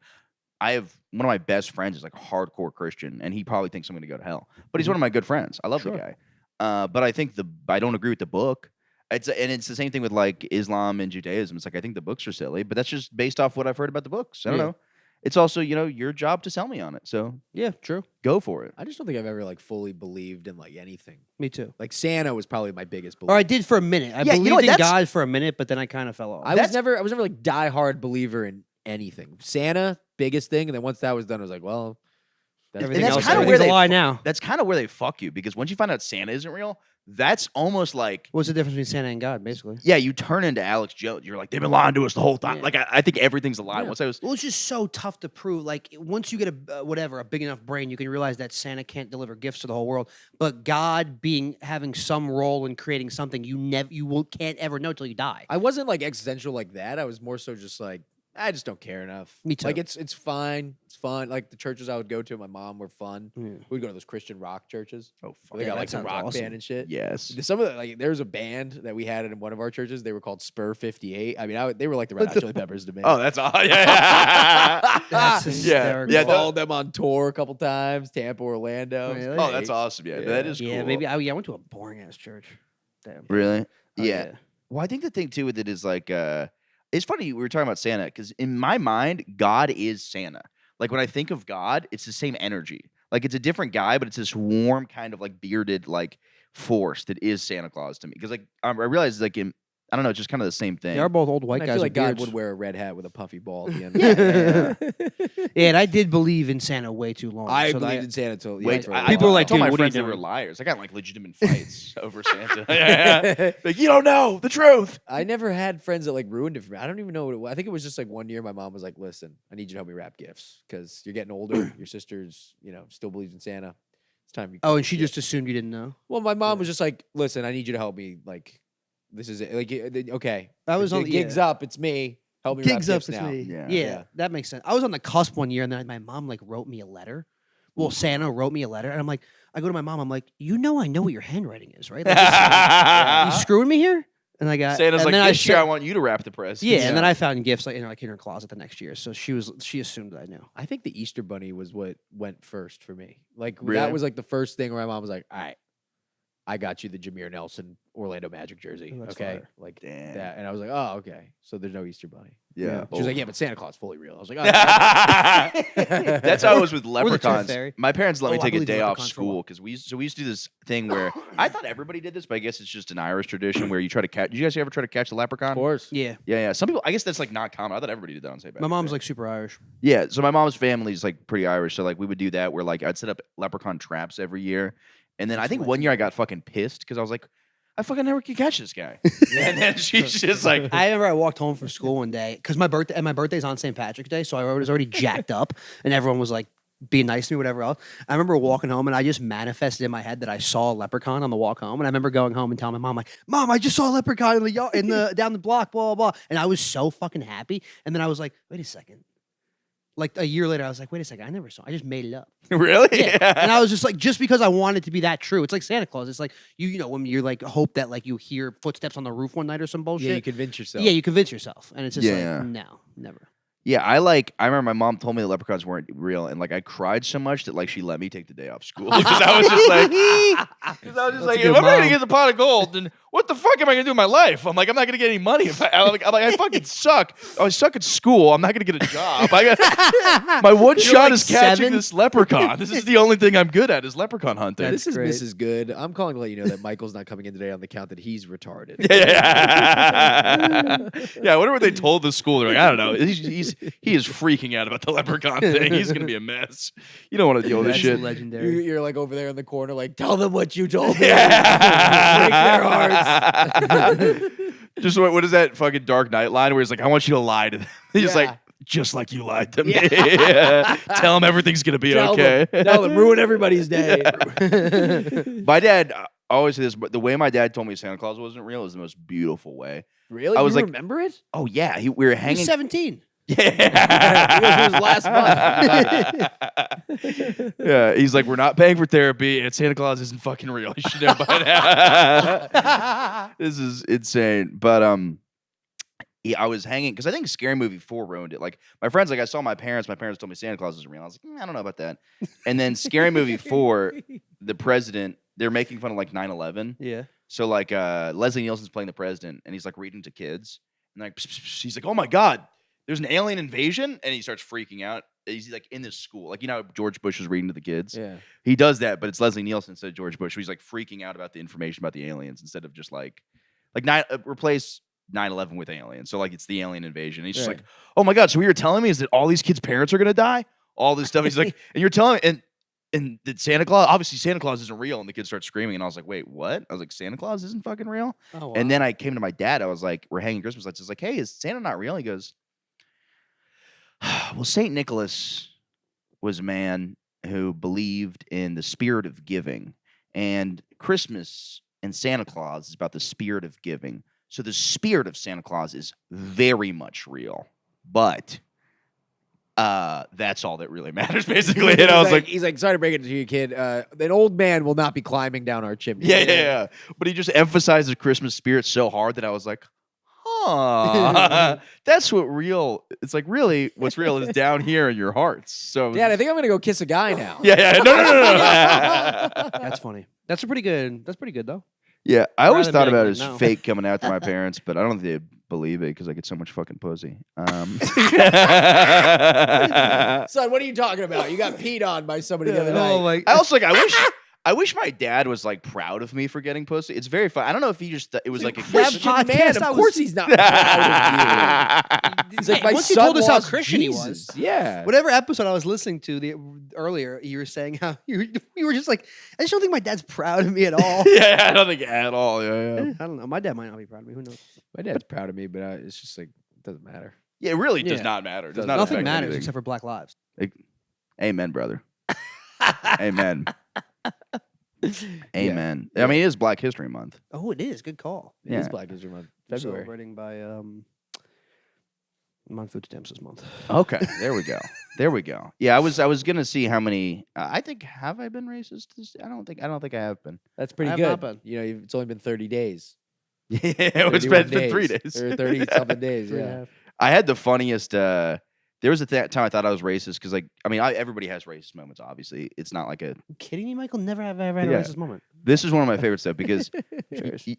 I have one of my best friends is like a hardcore Christian, and he probably thinks I'm going to go to hell. But he's one of my good friends. I love the guy. But I think I don't agree with the book. It's the same thing with like Islam and Judaism. It's like I think the books are silly, but that's just based off what I've heard about the books. I don't Yeah. know. It's also your job to sell me on it. So yeah, true. go for it. I just don't think I've ever like fully believed in like anything. Me too. Like Santa was probably my biggest belief. Or I did for a minute. I Yeah, you know believed what, in that's- God for a minute, but then I kind of fell off. I was never like diehard believer in anything. Santa, biggest thing, and then once that was done, I was like, well, Everything that's else, kinda where everything's they a lie fu- now. That's kind of where they fuck you because once you find out Santa isn't real, that's almost like What's the difference between Santa and God, basically? yeah, you turn into Alex Jones. You're like they've been lying to us the whole time. Yeah. Like I think everything's a lie. Yeah. Once I was Well, it's just so tough to prove. Like once you get a big enough brain, you can realize that Santa can't deliver gifts to the whole world. But God having some role in creating something can't ever know till you die. I wasn't like existential like that. I was more so just like, I just don't care enough. Me too. Like it's fine. It's fun. Like the churches I would go to, my mom were fun. Yeah. We'd go to those Christian rock churches. oh fuck They got that like some sounds rock awesome. band and shit. yes. Some of the, like there was a band that we had in one of our churches. They were called Spur 58. I mean, they were like the Red Hot Chili Peppers to me. Oh, that's all. Yeah. That's yeah, hysterical. yeah, followed them on tour a couple times. Tampa, Orlando. It was Really? Oh, great. that's awesome. Yeah, Yeah. that is Yeah, cool. maybe. I went to a boring ass church. Damn. Really? Oh, yeah. Well, I think the thing too with it is like it's funny we were talking about Santa because in my mind, God is Santa. Like when I think of God, it's the same energy. Like it's a different guy, but it's this warm kind of like bearded like force that is Santa Claus to me. Because like I realize like I don't know, it's just kind of the same thing. They are both old white And I guys feel like with God beards. would wear a red hat with a puffy ball at the end. Yeah, and I did believe in Santa way too long. I so believed in Santa till Wait, for a People while. are like, I told "Dude, my what are you friends they were doing?" liars. I got in, like legitimate fights over Santa. Yeah. Like you don't know the truth. I never had friends that like ruined it for me. I don't even know what it was. I think it was just like one year my mom was like, listen, I need you to help me wrap gifts because you're getting older. Your sister's, still believes in Santa. It's time you Oh, and she just assumed you didn't know. Well, my mom was just like, listen, I need you to help me. Like, this is it. Like, okay. That was the on gig's up. It's me. Help me Gigs wrap up gifts with now. me. Yeah. Yeah, that makes sense. I was on the cusp one year, and then my mom like wrote me a letter. Well, Santa wrote me a letter, and I'm like, I go to my mom. I'm like, I know what your handwriting is, right? Like, you screwing me here? And I got Santa's and like, then this year I said- want you to wrap the presents. Yeah, and then I found gifts like in her closet the next year. So she assumed that I knew. I think the Easter Bunny was what went first for me. Like, Really? that was like the first thing where my mom was like, all right, I got you the Jameer Nelson Orlando Magic jersey. Oh, that's Okay, fire. like Damn. that, and I was like, oh, okay. So there's no Easter Bunny. Yeah. She was like, yeah, but Santa Claus fully real. I was like, oh, That's how I was with Or the Tooth leprechauns. Fairy. My parents let me Oh, I take a believed in day off leprechauns for a while. school because we used to do this thing where I thought everybody did this, but I guess it's just an Irish tradition where you try to catch. Did you guys ever try to catch the leprechaun? of course. Yeah. Yeah. Some people, I guess that's like not common. I thought everybody did that on St. My Patrick's mom's Day. like super Irish. Yeah, so my mom's family is like pretty Irish, so like we would do that where like I'd set up leprechaun traps every year, and then I think one year I got fucking pissed because I was like, I fucking never could catch this guy, and then she's just like, I remember I walked home from school one day because my birthday's on St. Patrick's Day, so I was already jacked up, and everyone was like being nice to me, whatever else. I remember walking home and I just manifested in my head that I saw a leprechaun on the walk home, and I remember going home and telling my mom like, "Mom, I just saw a leprechaun in the yard, down the block, blah blah blah," and I was so fucking happy. And then I was like, "Wait a second." Like a year later, I was like, "Wait a second, I never saw. I just made it up." really? Yeah. And I was just like, just because I wanted to be that true. It's like Santa Claus. It's like you know, when you're like hope that like you hear footsteps on the roof one night or some bullshit. Yeah, you convince yourself. Yeah, you convince yourself, and it's just Yeah. like, no, never. Yeah, I remember my mom told me the leprechauns weren't real, and like I cried so much that like she let me take the day off school because I was just like, if I'm not gonna get the pot of gold, then what the fuck am I gonna do in my life? I'm like, I'm not gonna get any money. I'm like, I fucking suck. I suck at school. I'm not gonna get a job. My one shot like is catching 7? this leprechaun. This is the only thing I'm good at is leprechaun hunting. This is great. Mrs. Good. I'm calling to let you know that Michael's not coming in today on the count that he's retarded. Yeah, I wonder what they told the school. They're like, I don't know. He is freaking out about the leprechaun thing. He's gonna be a mess. You don't want to deal with this That's shit. legendary. You're like over there in the corner, like, tell them what you told me. Break Yeah. their hearts. Just what is that fucking Dark Knight line where he's like, I want you to lie to them. He's Yeah. like, just like you lied to me. Tell them everything's gonna be okay. Tell them, ruin everybody's day. My dad always said this, but the way my dad told me Santa Claus wasn't real is the most beautiful way. Really? I was you like- remember it? Oh yeah, we were He's hanging. 17. Yeah. It was last month. Yeah, he's like, we're not paying for therapy, and Santa Claus isn't fucking real. You should know by now. This is insane. But I was hanging because I think Scary Movie 4 ruined it. Like my friends, like I saw my parents. My parents told me Santa Claus isn't real. I was like, I don't know about that. And then Scary Movie 4, the president, they're making fun of like 9/11. Yeah. So like Leslie Nielsen's playing the president, and he's like reading to kids, and like he's like, oh my god, there's an alien invasion, and he starts freaking out. He's like in this school, like you know how George Bush is reading to the kids. Yeah. He does that, but it's Leslie Nielsen instead of George Bush. So he's like freaking out about the information about the aliens instead of just replace 9/11 with aliens. So like it's the alien invasion. And he's just Right. like, oh my god, so what you're telling me is that all these kids' parents are gonna die? All this stuff. He's like, and you're telling me and that Santa Claus, obviously Santa Claus isn't real, and the kids start screaming, and I was like, wait, what? I was like, Santa Claus isn't fucking real? Oh, wow. And then I came to my dad, I was like, we're hanging Christmas lights. I was like, hey, is Santa not real? He goes, well, Saint Nicholas was a man who believed in the spirit of giving, and Christmas and Santa Claus is about the spirit of giving. So the spirit of Santa Claus is very much real, but that's all that really matters, basically. And I was like, he's like, sorry to break it to you, kid. An old man will not be climbing down our chimney. yeah. But he just emphasized the Christmas spirit so hard that I was like, huh, that's what real. It's like really, what's real is down here in your hearts. So Dad, I think I'm gonna go kiss a guy now. yeah, no. That's funny. That's pretty good though. Yeah, I always Rather thought be about it like, as no. fake coming out to my parents, but I don't think they believe it because I get so much fucking pussy. Son, what are you talking about? You got peed on by somebody the other night. Oh my. I also like. I wish my dad was like proud of me for getting pussy. It's very fun. I don't know if he just it was like a Christian podcast, man, I of was- course he's not proud of you. He's like, Hey, my once you son told us how lost Christian he Jesus. was. Yeah. Whatever episode I was listening to earlier, you were saying how you were just like, I just don't think my dad's proud of me at all. Yeah, I don't think at all. Yeah. I don't know. My dad might not be proud of me. Who knows? My dad's proud of me, but it's just like, it doesn't matter. Yeah, it really does Yeah. not matter. It does Doesn't not Nothing affect matters anything. except for Black Lives. Amen, brother. Amen. Amen. I mean, it is Black History Month. Oh, it is. Good call. It is Yeah. Black History Month. I'm February. celebrating by I'm on food stamps this month. Okay, there we go. There we go. Yeah, I was gonna see how many. I think have I been racist? I don't think I have been. That's pretty I have good. not been. You know, it's only been 30 days. Yeah, it's 31 been 3 days. Or 30 something days. Three and a Yeah. half. I had the funniest There was a time I thought I was racist because, like, I mean, everybody has racist moments. Obviously, it's not like a. You kidding me, Michael? Never have I ever had a Yeah. racist moment. This is one of my favorite stuff because,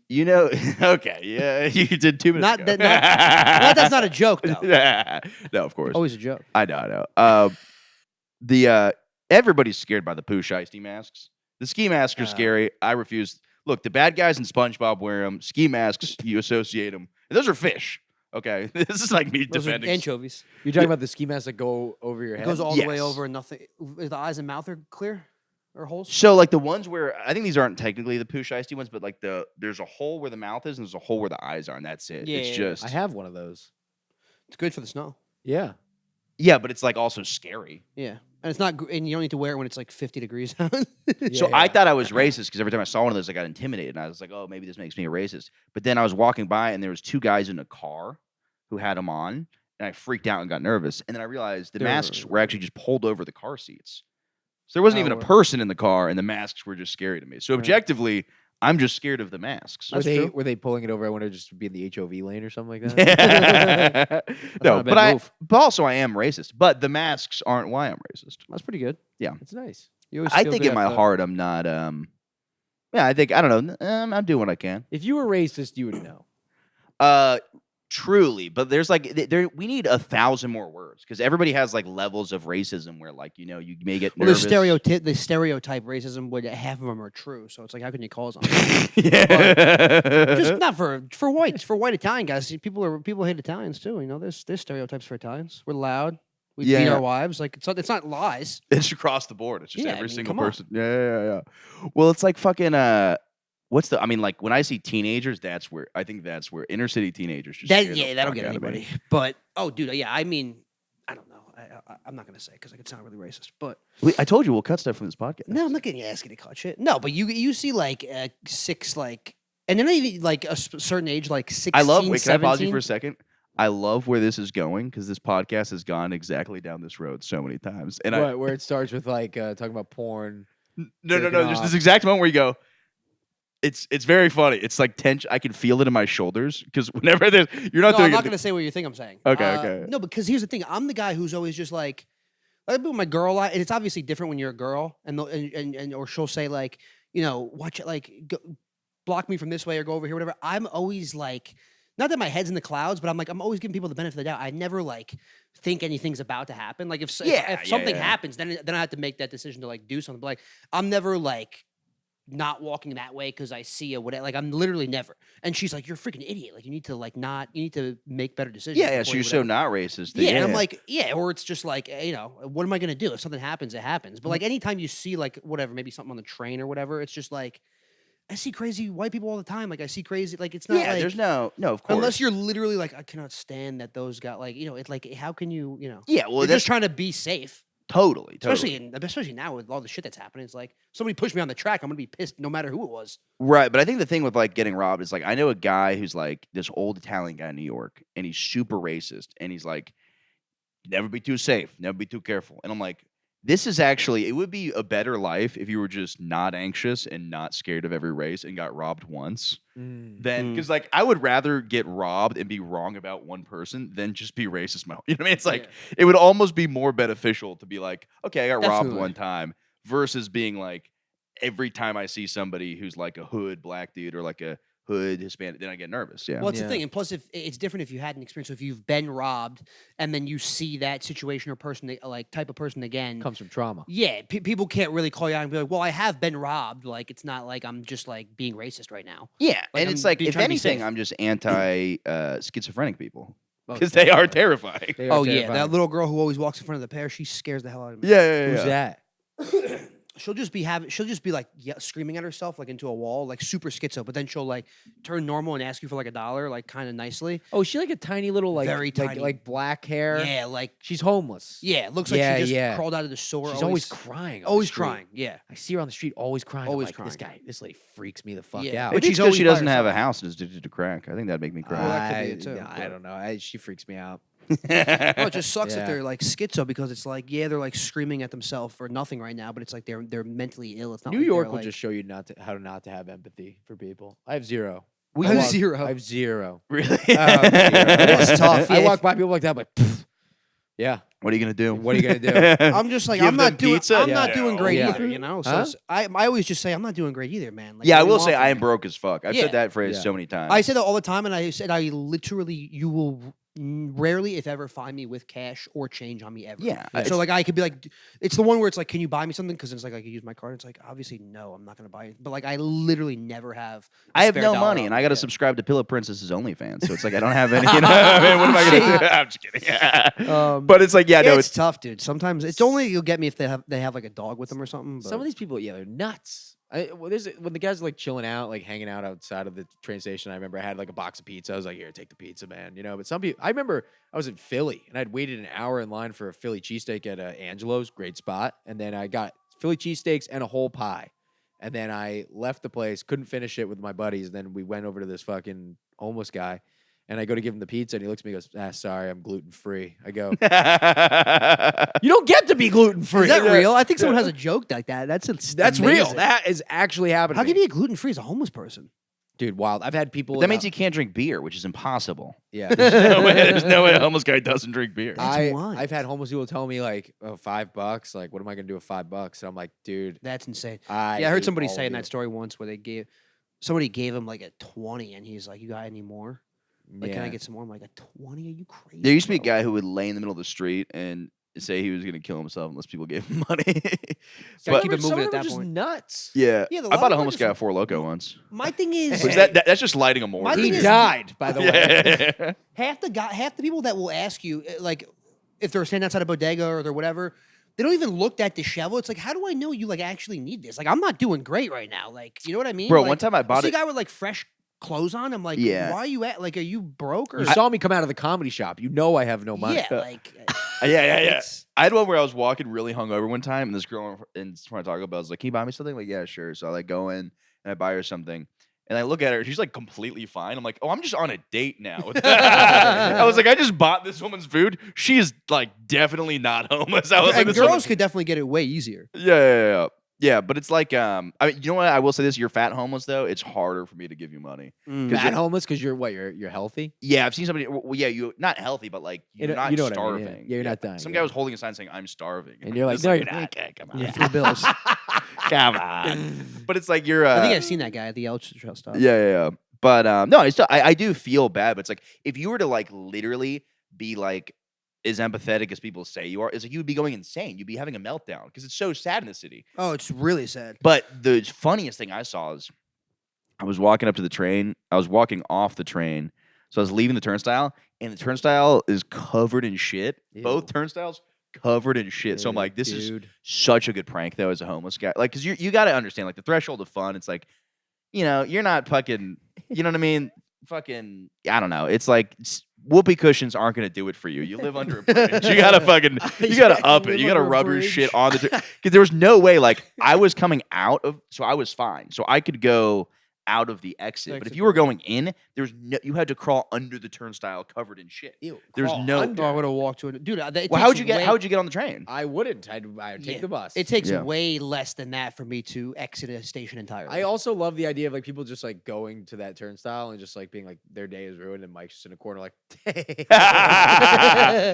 you know, okay, yeah, you did 2 minutes Not ago. that. Not that's not a joke though. No, of course. Always a joke. I know. Everybody's scared by the poo shiesty masks. The ski masks are scary. I refuse. Look, the bad guys in SpongeBob wear them. Ski masks, you associate them. Those are fish. Okay, this is like me Those are defending. anchovies. You're talking about the ski masks that go over your It head? goes all the way Yes. over and nothing. The eyes and mouth are clear, or holes. So like the ones where I think these aren't technically the poo shiesty ones, but like there's a hole where the mouth is and there's a hole where the eyes are, and that's it. Yeah, It's yeah, just I have one of those. It's good for the snow. Yeah. yeah, but it's like also scary. Yeah, and it's not. And you don't need to wear it when it's like 50 degrees out. So Yeah. I thought I was racist because every time I saw one of those, I got intimidated, and I was like, "Oh, maybe this makes me a racist." But then I was walking by, and there was 2 guys in a car who had them on, and I freaked out and got nervous. And then I realized the masks were actually just pulled over the car seats, so there wasn't even a Oh. person in the car, and the masks were just scary to me. So objectively, I'm just scared of the masks. Were they pulling it over? I want to just be in the HOV lane or something like that. No, not a but bad move. but also I am racist. But the masks aren't why I'm racist. That's pretty good. It's nice. You always I feel think good in my after that. heart I'm not. Yeah, I think I don't know. I'm doing what I can. If you were racist, you would know. Truly, but there's like we need 1,000 more words because everybody has like levels of racism where like you may get Well, nervous. the stereotype racism, where half of them are true. So it's like, how can you call them? yeah. Just not for whites, for white Italian guys. People hate Italians too. You know, there's stereotypes for Italians. We're loud. We beat Yeah. our wives. Like it's not lies. It's across the board. It's just Yeah, I every mean, single come on. person. Yeah. Well, it's like fucking I mean, like when I see teenagers, that's where inner city teenagers just scare the That'll fuck get out of me. anybody. But dude, yeah. I mean, I don't know. I'm not gonna say because I could sound really racist. But I told you we'll cut stuff from this podcast. no, I'm not getting asking to cut shit. No, but you see like 6 like, and they're not even like a certain age, like 16. I love. Wait, can I pause you 17? for a second? I love where this is going because this podcast has gone exactly down this road so many times. And Where it starts with like talking about porn. no. taking There's off. this exact moment where you go. It's very funny. It's like tension. I can feel it in my shoulders because whenever there's you're not No, doing I'm not it. gonna say what you think I'm saying. Okay. No, because here's the thing. I'm the guy who's always just like I do with my girl a lot, and it's obviously different when you're a girl, and or she'll say like, watch it, like block me from this way or go over here, whatever. I'm always like, not that my head's in the clouds, but I'm always giving people the benefit of the doubt. I never like think anything's about to happen. Like if something happens, then I have to make that decision to like do something. But like I'm never like not walking that way because I see a whatever. Like I'm literally never. And she's like, "You're a freaking idiot. Like you need to you need to make better decisions." Yeah. before So you you're so whatever." not racist. Yeah, and I'm like, yeah, or it's just like, what am I gonna do? If something happens, it happens. Mm-hmm. But like anytime you see like whatever, maybe something on the train or whatever, it's just like I see crazy white people all the time. Like I see crazy, like it's not like there's no, of course. unless you're literally like, I cannot stand that those got like, it's like how can you, Yeah, well, you're that's just trying to be safe. totally. Especially now with all the shit that's happening. It's like somebody pushed me on the track, I'm gonna be pissed no matter who it was. Right, but I think the thing with like getting robbed is like I know a guy who's like this old Italian guy in New York, and he's super racist, and he's like, never be too safe, never be too careful, and I'm like, this is actually it would be a better life if you were just not anxious and not scared of every race and got robbed once. Then because like I would rather get robbed and be wrong about one person than just be racist. You know what I mean? It's like it would almost be more beneficial to be like, okay, I got robbed Definitely. one time versus being like every time I see somebody who's like a hood black dude or like a hood Hispanic, then I get nervous. Yeah. Well, it's the Yeah. thing, and plus, if it's different if you had an experience. So if you've been robbed and then you see that situation or person, like type of person again, Comes from trauma. yeah, people can't really call you out and be like, "Well, I have been robbed." Like it's not like I'm just like being racist right now. Yeah, Like, and it's I'm like be- if trying to be anything, safe. I'm just anti schizophrenic people Oh, because they are terrifying. They are Oh yeah, terrifying. that little girl who always walks in front of the pair, she scares the hell out of me. Who's that? She'll just be like screaming at herself like into a wall, like super schizo. But then she'll like turn normal and ask you for like $1, like kind of nicely. Oh, is she like a tiny little Very tiny. like black hair? Yeah, like She's homeless. yeah, it looks like Yeah, she just yeah. crawled out of the sewer. She's always crying. on the always street. crying. Yeah. I see her on the street always crying. I'm Always like, crying. This lady freaks me the fuck Yeah. out. But Maybe she's it's because always she by doesn't have a herself. house and is addicted to crack. I think that'd make me cry. that could be it too, I but- don't know. She freaks me out. No, it just sucks that Yeah. they're like schizo because it's like, yeah, they're like screaming at themselves for nothing right now, but it's like they're mentally ill. It's not New like York they're, will like, just show you how not to have empathy for people. I have zero. I have walk- zero. I have zero. Really? It's tough. I Yeah, walk by people like that, I'm like, "Pfft." Yeah. What are you gonna do? What are you gonna do? I'm just like Give I'm them not doing. pizza? I'm Yeah. not doing great Yeah. either. You know. So Huh? I always just say I'm not doing great either, man. Like, Yeah, I what do you will want say from I am me? broke as fuck. I've Yeah. said that phrase Yeah. so many times. I say that all the time, and I said I literally, you will rarely, if ever, find me with cash or change on me ever. Yeah, So like I could be like, it's the one where it's like, can you buy me something? Because it's like I could use my card. It's like obviously no, I'm not gonna buy it. But like I literally never have. I have spare no dollar money, on and me. I got to Yeah. subscribe to Pillow Princess's OnlyFans, so it's like I don't have any. You know, I mean, what am I gonna do? I'm just kidding. But it's like, yeah, no, it's tough, dude. Sometimes it's only you'll get me if they have like a dog with them or something. But Some of these people, yeah, they're nuts. When the guys are like chilling out, like hanging out outside of the train station, I remember I had like a box of pizza. I was like, here, take the pizza, man. You know, but some people, I remember I was in Philly and I'd waited an hour in line for a Philly cheesesteak at Angelo's, great spot. And then I got Philly cheesesteaks and a whole pie. And then I left the place, couldn't finish it with my buddies. And then we went over to this fucking homeless guy. And I go to give him the pizza, and he looks at me and goes, sorry, I'm gluten-free. I go, you don't get to be gluten-free. is that real? I think someone has a joke like that. That's real. amazing. That is actually happening. How can you be gluten free as a homeless person? Dude, wild. I've had people. that means you can't drink beer, which is impossible. Yeah. There's no way a homeless guy doesn't drink beer. wild. I've had homeless people tell me like, oh, $5. Like, what am I gonna do with $5? And I'm like, dude, That's insane. I Yeah, I heard hate somebody all saying of that you. story once where somebody gave him like a 20, and he's like, "You got any more? Like, can I Yeah. get some more?" I'm like, "A 20? Are you crazy?" There used to be a bro?" guy who would lay in the middle of the street and say he was going to kill himself unless people gave him money. Gotta keep Some it moving of at them are that just point. nuts. Yeah, Yeah, the I bought a lot of homeless them guy are at Four Loko once. My thing is, Which that's just lighting a mortar. My thing He is- died, by the way. Yeah. half the people that will ask you, like, if they're standing outside a bodega or they're whatever, they don't even look that disheveled. It's like, how do I know you like actually need this? Like, I'm not doing great right now. Like, you know what I mean? Bro, Like, one time I bought see it- a guy with like fresh clothes on. I'm like, Yeah. why are you at? Like, are you broke or? You saw me come out of the comedy shop. You know I have no money. yeah, like, Yeah. it's- I had one where I was walking really hungover one time, and this girl in front of Taco Bell was like, "Can you buy me something?" Like, yeah, sure. So I like go in and I buy her something, and I look at her. She's like completely fine. I'm like, "Oh, I'm just on a date now." I was like, "I just bought this woman's food. She is like definitely not homeless." I was like, and "This girls woman-" could definitely get it way easier. Yeah, but it's like, I mean, you know what? I will say this: you're fat homeless, though. It's harder for me to give you money. Fat homeless because you're what? You're healthy. Yeah, I've seen somebody. Well, yeah, you not healthy, but like you're know- not you know what I mean, yeah. starving. Yeah, you're not dying, Some yeah. guy was holding a sign saying, "I'm starving," And you're like, just no, you're not. Okay, come on, Yeah, $3 bills. come on. But it's like you're. I think I've seen that guy at the Elch Trail stuff. Yeah. But no, I do feel bad. But it's like if you were to like literally be like as empathetic as people say you are, it's like you would be going insane. You'd be having a meltdown because it's so sad in the city. Oh, it's really sad. But the funniest thing I saw is I was walking up to the train. I was walking off the train. So I was leaving the turnstile, and the turnstile is covered in shit. Ew. Both turnstiles covered in shit. So I'm like, this is such a good prank, though, as a homeless guy. Like, because you got to understand, like, the threshold of fun, it's like, you know, you're not fucking, you know what I mean? Fucking, I don't know. It's like whoopee cushions aren't going to do it for you. You live under a bridge. You got to fucking, you got to up it. You got to rub your shit on the, because there was no way, like, I was coming out of, so I was fine. So I could go out of the exit. But if you were going in, there's no, you had to crawl under the turnstile covered in shit. Ew, There's crawl no. under. Oh, I would have walked to it, dude. Well, how'd you get on the train? I wouldn't. I'd take Yeah. the bus. It takes Yeah. way less than that for me to exit a station entirely. I also love the idea of like people just like going to that turnstile and just like being like their day is ruined and Mike's just in a corner like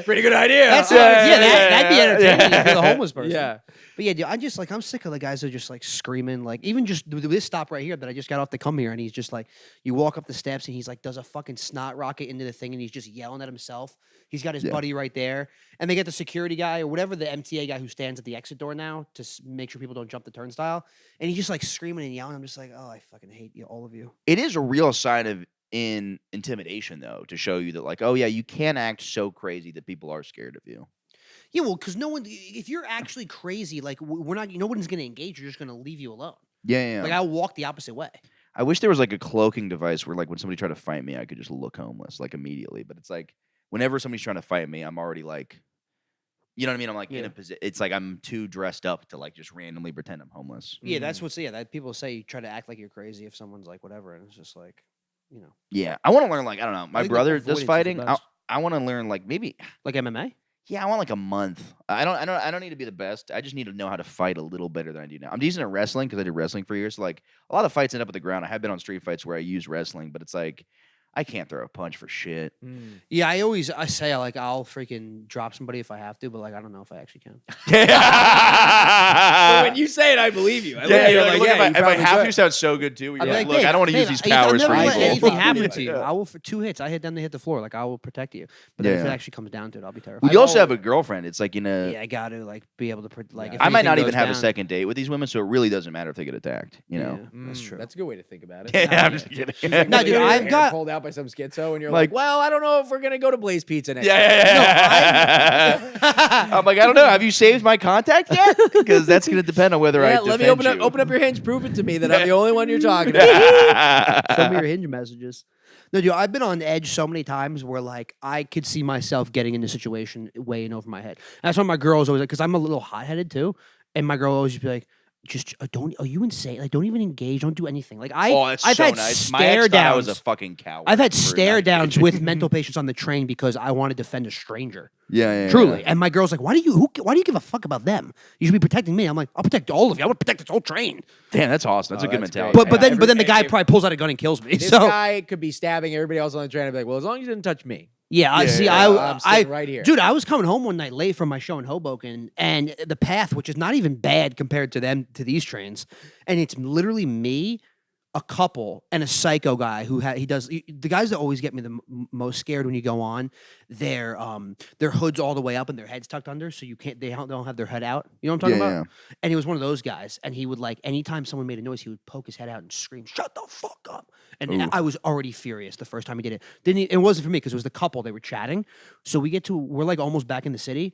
pretty good idea. That's that'd be entertaining if you're the homeless person. Yeah. But yeah, dude, I'm sick of the guys that are just like screaming, like even just this stop right here that I just got off to come here, and he's just like, you walk up the steps and he's like, does a fucking snot rocket into the thing, and he's just yelling at himself. He's got his buddy right there, and they get the security guy or whatever the MTA guy who stands at the exit door now to make sure people don't jump the turnstile, and he's just like screaming and yelling. I'm just like, oh, I fucking hate you, all of you. It is a real sign of intimidation, though, to show you that, like, oh yeah, you can act so crazy that people are scared of you. Yeah, well, because no one, if you're actually crazy, like we're not, no one's gonna engage. You're just gonna leave you alone. Yeah. Like I'll walk the opposite way. I wish there was like a cloaking device where, like, when somebody tried to fight me, I could just look homeless like immediately. But it's like whenever somebody's trying to fight me, I'm already like, you know what I mean? I'm like in a position. It's like I'm too dressed up to like just randomly pretend I'm homeless. Yeah, that's what's that people say. You try to act like you're crazy if someone's like whatever, and it's just like, you know, Yeah, I want to learn, like, I don't know. My think brother avoidance does is the fighting. best. I want to learn, like, maybe. like MMA. Yeah, I want like a month. I don't need to be the best. I just need to know how to fight a little better than I do now. I'm decent at wrestling because I did wrestling for years. So like a lot of fights end up at the ground. I have been on street fights where I use wrestling, but it's like I can't throw a punch for shit. Yeah, I say like I'll freaking drop somebody if I have to, but like I don't know if I actually can. But when you say it, I believe you. I Yeah, look at you you're like, look, you if I probably have could. to, sound so good too. You're I'd be like, like, look, "Babe, I don't want to use babe, these I'll powers never for let evil. anything happen to you. Yeah. I will for 2 hits. I hit them, they hit the floor. Like I will protect you. But then if it Yeah. actually comes down to it, I'll be Well, terrified. you also have a girlfriend. It's like, Yeah, I got to like be able to like. Yeah. If I might anything not even goes have a down- second date with these women, so it really doesn't matter if they get attacked. You know. Yeah, that's true. That's a good way to think about it. Yeah, I'm just kidding. She's like, No, "What, dude, your I've hair got- pulled out by some schizo, and you're Like- like, well, I don't know if we're gonna go to Blaze Pizza next. I'm like, I don't know. Have you saved my contact yet? Because that's going to depend on whether I Yeah, let me defend open up you. your Hinge. Prove it to me that I'm the only one you're talking about. Send me your Hinge messages. No, dude, I've been on edge so many times where like I could see myself getting in a situation way in over my head. And that's why my girl's always like, because I'm a little hot headed too, and my girl always just be like, just don't. Are you insane? Like, don't even engage. Don't do anything. Like Oh, that's I've so had nice. My stare ex thought I was a downs. fucking coward. I've had for stare not downs engaging. with mental patients on the train because I want to defend a stranger. Yeah. Truly. And my girl's like, why do you give a fuck about them? You should be protecting me. I'm like, I'll protect all of you. I want to protect this whole train. Damn, that's awesome. That's Oh, a good that's mentality. great. But then the guy if- probably pulls out a gun and kills me. This So guy could be stabbing everybody else on the train and be like, well, as long as you didn't touch me. yeah, I see. yeah, I'm sitting right here. Dude, I was coming home one night late from my show in Hoboken, and the path, which is not even bad compared to these trains, and it's literally me, a couple, and a psycho guy who the guys that always get me the most scared when you go on. Their hoods all the way up and their heads tucked under, so they don't have their head out. You know what I'm talking Yeah, about? And he was one of those guys, and he would like anytime someone made a noise, he would poke his head out and scream, "Shut the fuck up!" And I was already furious the first time he did it. It wasn't for me because it was the couple. They were chatting. So we're like almost back in the city.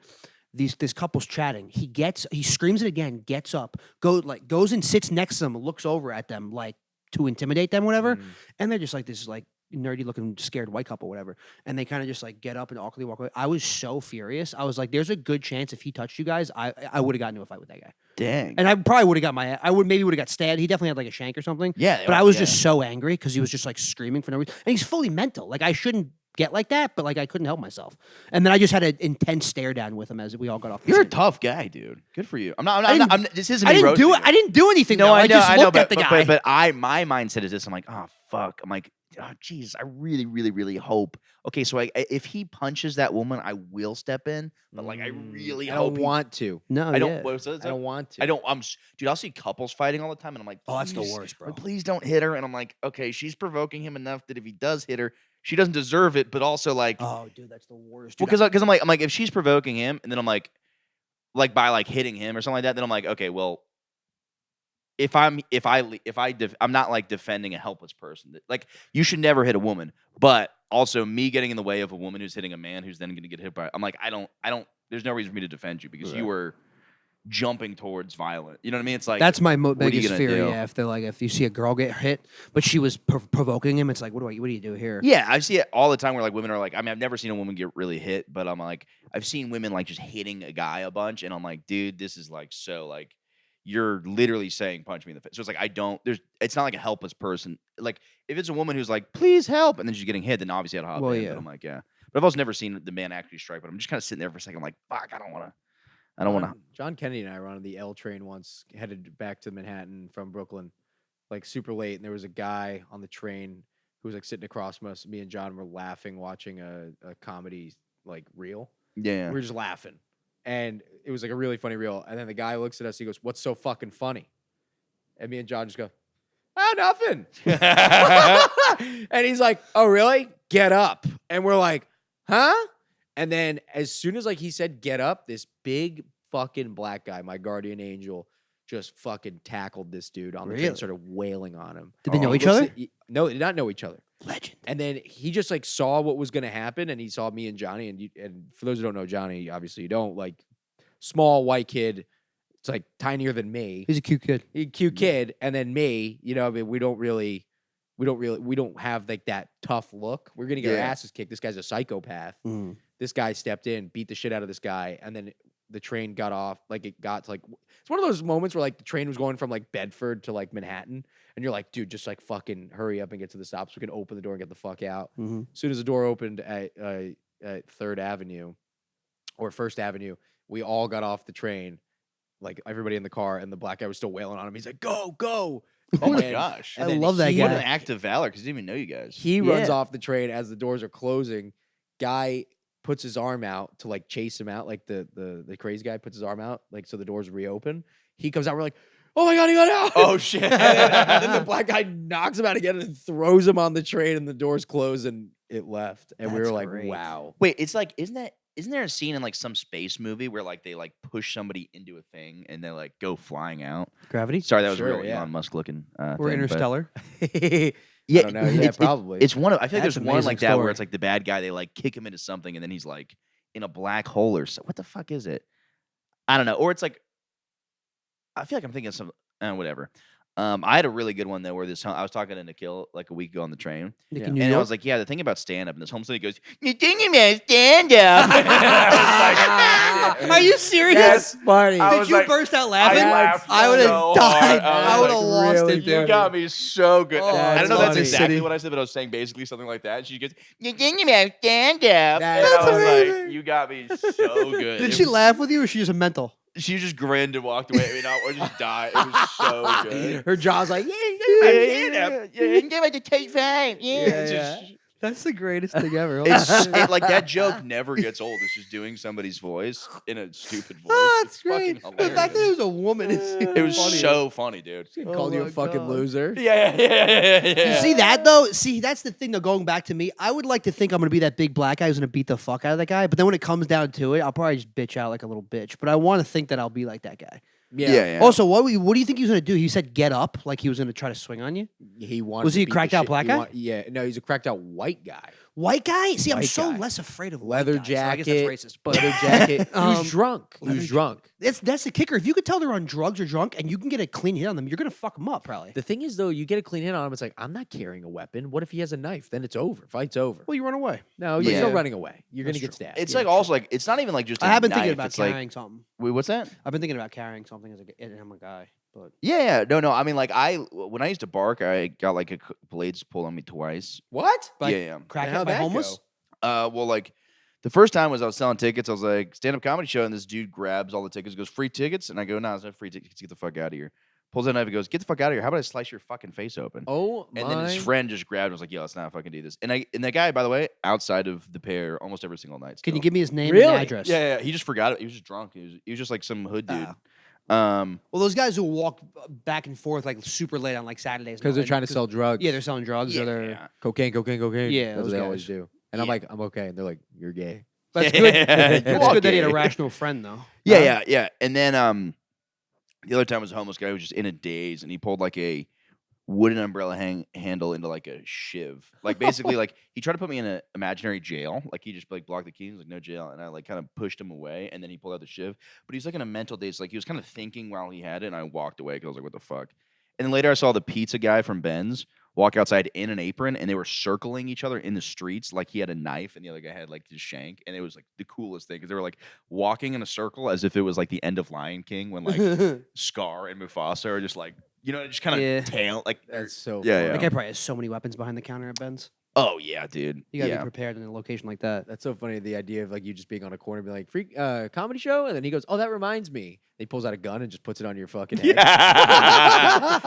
This couple's chatting. He screams it again, gets up, goes and sits next to them, looks over at them like to intimidate them, whatever. And they're just like this like nerdy looking scared white couple, whatever. And they kind of just like get up and awkwardly walk away. I was so furious. I was like, there's a good chance if he touched you guys, I would have gotten into a fight with that guy. Dang. And I probably would have got maybe would have got stabbed. He definitely had like a shank or something. Yeah, But I was yeah. just so angry because he was just like screaming for no reason. And he's fully mental. Like I shouldn't get like that, but like I couldn't help myself. And then I just had an intense stare down with him as we all got off the You're a train. tough guy, dude. Good for you. This isn't I me didn't roasting do you. it. I didn't do anything. No, though. I just looked at the guy. But my mindset is this. I'm like, oh fuck. I'm like, oh Jesus. I really, really, really hope. Okay, so if he punches that woman, I will step in. But like, I really I hope don't want to. No, I don't. yeah. What's that? I don't want to. I don't. Dude. I'll see couples fighting all the time, and I'm like, Oh, that's the "Please, worst, bro." like, please don't hit her. And I'm like, okay, she's provoking him enough that if he does hit her, she doesn't deserve it. But also like, Oh, dude, that's the worst. well, Dude, because I'm like, if she's provoking him, and then I'm like by like hitting him or something like that, then I'm like, okay, well, I'm not like defending a helpless person. Like you should never hit a woman, but also me getting in the way of a woman who's hitting a man who's then going to get hit by. I'm like, I don't. There's no reason for me to defend you because you were jumping towards violent. You know what I mean? It's like that's my what are you biggest gonna fear. do? Yeah, if you see a girl get hit, but she was provoking him, it's like, what do you do here? Yeah, I see it all the time where like women are like, I mean, I've never seen a woman get really hit, but I'm like, I've seen women like just hitting a guy a bunch, and I'm like, dude, this is like so like you're literally saying punch me in the face. So it's like it's not like a helpless person. Like if it's a woman who's like, please help, and then she's getting hit, then obviously I'd hop Well, in. yeah. But I'm like, yeah. But I've also never seen the man actually strike, but I'm just kind of sitting there for a second. I'm like, fuck, I don't want to. John Kennedy and I were on the L train once, headed back to Manhattan from Brooklyn, like super late, and there was a guy on the train who was like sitting across from us. Me and John were laughing, watching a comedy like reel. Yeah. We were just laughing, and it was like a really funny reel. And then the guy looks at us, he goes, "What's so fucking funny?" And me and John just go, "Oh, nothing." And he's like, "Oh, really? Get up." And we're like, "Huh?" And then as soon as like he said get up, this big fucking black guy, my guardian angel, just fucking tackled this dude on the train, Really? started wailing on him. Did they know He each looks other? no, they did not know each other. Legend. And then he just like saw what was going to happen, and he saw me and Johnny. And for those who don't know Johnny, obviously you don't, like small white kid. It's like tinier than me. He's a cute kid. Cute kid, and then me. You know, I mean, we don't have like that tough look. We're gonna get our Yeah. asses kicked. This guy's a psychopath. Mm. This guy stepped in, beat the shit out of this guy, and then the train got off. Like it got to like it's one of those moments where like the train was going from like Bedford to like Manhattan, and you're like, dude, just like fucking hurry up and get to the stop so we can open the door and get the fuck out. Mhm. As soon as the door opened at 3rd Avenue or 1st Avenue, we all got off the train, like everybody in the car, and the black guy was still wailing on him. He's like, "Go, go!" Oh my And- gosh! I and then love that he- What guy. an act of valor because he didn't even know you guys. He runs Yeah. off the train as the doors are closing. Guy puts his arm out to like chase him out. Like the crazy guy puts his arm out, like so the doors reopen. He comes out. We're like, oh my god, he got out! Oh shit! And then the black guy knocks him out again and throws him on the train, and the doors close and it left. And we That's were like, great. wow. Wait, it's like, isn't there a scene in like some space movie where like they like push somebody into a thing and they like go flying out? Gravity. Sorry, that was Sure, real yeah. Elon Musk looking. Or thing, but- Interstellar. Yeah, I don't know. Yeah, it's- probably. It's one of. I feel like That's there's an one amazing like that where story. it's like the bad guy. They like kick him into something and then he's like in a black hole or so. What the fuck is it? I don't know. Or it's like I feel like I'm thinking of some whatever. I had a really good one though where I was talking to Nikhil like a week ago on the train. Nick Yeah. in New And I York. was like, yeah, the thing about stand up, and this home study goes, you think about stand up? Are you serious? That's funny. Did you burst out laughing? laughed I would have so died. hard. I was I would have like, lost really it, You dude. got me so good. Oh, I don't know if that's that's funny. exactly City. what I said, but I was saying basically something like that. She goes, you think about stand up? That's And I was amazing. like, you got me so good. Did It she was- laugh with you, or she just a mental? She just grinned and walked away. I mean, or just died. It was so good. Her jaw's like, yeah, Yeah, give it to take five. Yeah, Yeah, just- That's the greatest thing ever. like that joke never gets old. It's just doing somebody's voice in a stupid voice. Oh, It's that's great. fucking The fact that hilarious. it was a woman is It was funny. so funny, dude. called you my a fucking God. loser. Yeah. You see that though? See, that's the thing though. Going back to me, I would like to think I'm gonna be that big black guy who's gonna beat the fuck out of that guy. But then when it comes down to it, I'll probably just bitch out like a little bitch. But I want to think that I'll be like that guy. Yeah. Also, what do you think he was gonna do? He said get up, like he was gonna try to swing on you. He wanted. Was to he a beat the cracked out shit- black he guy? yeah, no, he's a cracked out white guy. White guy? See, I'm White so guy. less afraid of Leather white guys, so I guess jacket. that's racist. But Leather jacket. He Um, was drunk. He leather was ja- drunk. that's the kicker. If you could tell they're on drugs or drunk, and you can get a clean hit on them, you're gonna fuck them up probably. The thing is, though, you get a clean hit on him. It's like, I'm not carrying a weapon. What if he has a knife? Then it's over. Fight's over. Well, you run away. No, there's no Yeah. running away. You're That's gonna get true. stabbed. It's Yeah, like true. also like it's not even like just. I a have been knife, thinking about it's like, carrying something. wait, what's that? I've been thinking about carrying something as and I'm a guy. But Yeah. No. I mean, like when I used to bark, I got like blades pulled on me twice. What? like, Yeah. crack And how'd by that homeless. Well, like the first time was I was selling tickets. I was like stand-up comedy show, and this dude grabs all the tickets, goes free tickets, and I go, no, there's no free tickets. Get the fuck out of here. Pulls out a knife and goes, get the fuck out of here. How about I slice your fucking face open? Oh my! And then his friend just grabbed and was like, yo, let's not fucking do this. And that guy, by the way, outside of the pair almost every single night. Can you still. give me his name Really? and address? Yeah. He just forgot it. He was just drunk. He was just like some hood dude. Well, those guys who walk back and forth like super late on like Saturdays because they're trying to sell drugs. Yeah, they're selling drugs or they're. Yeah. cocaine. Yeah, that's those what they guys. always do. And I'm Yeah. like, I'm okay. And they're like, you're gay. That's good. Yeah, That's you're good that he had a okay. rational friend though. Yeah. And then the other time was a homeless guy who was just in a daze, and he pulled like a wooden umbrella handle into like a shiv. Like basically, like he tried to put me in an imaginary jail. Like he just like blocked the key. He was like, no jail, and I like kind of pushed him away, and then he pulled out the shiv. But he's like in a mental daze. Like he was kind of thinking while he had it, and I walked away because I was like, what the fuck. And then later I saw the pizza guy from Ben's walk outside in an apron, and they were circling each other in the streets like he had a knife and the other guy had like his shank, and it was like the coolest thing because they were like walking in a circle as if it was like the end of Lion King when like Scar and Mufasa are just like, you know, just kind of Yeah. tail like. That's so. Yeah, funny. That guy probably has so many weapons behind the counter at Ben's. Oh yeah, dude. You gotta Yeah. be prepared in a location like that. That's so funny. The idea of like you just being on a corner, and being like, "Free comedy show," and then he goes, "Oh, that reminds me." He pulls out a gun and just puts it on your fucking head. Yeah.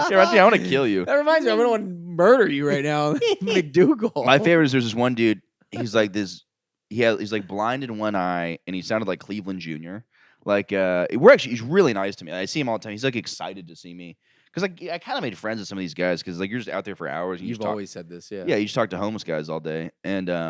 Yeah, right there, I want to kill you. That reminds me. I'm gonna want to murder you right now, McDougal. My favorite is there's this one dude. He's like this. He's like blind in one eye, and he sounded like Cleveland Jr. Like he's really nice to me. I see him all the time. He's like excited to see me because like I kind of made friends with some of these guys because like you're just out there for hours. And you You've just talk, always said this, yeah. yeah, you just talk to homeless guys all day. And I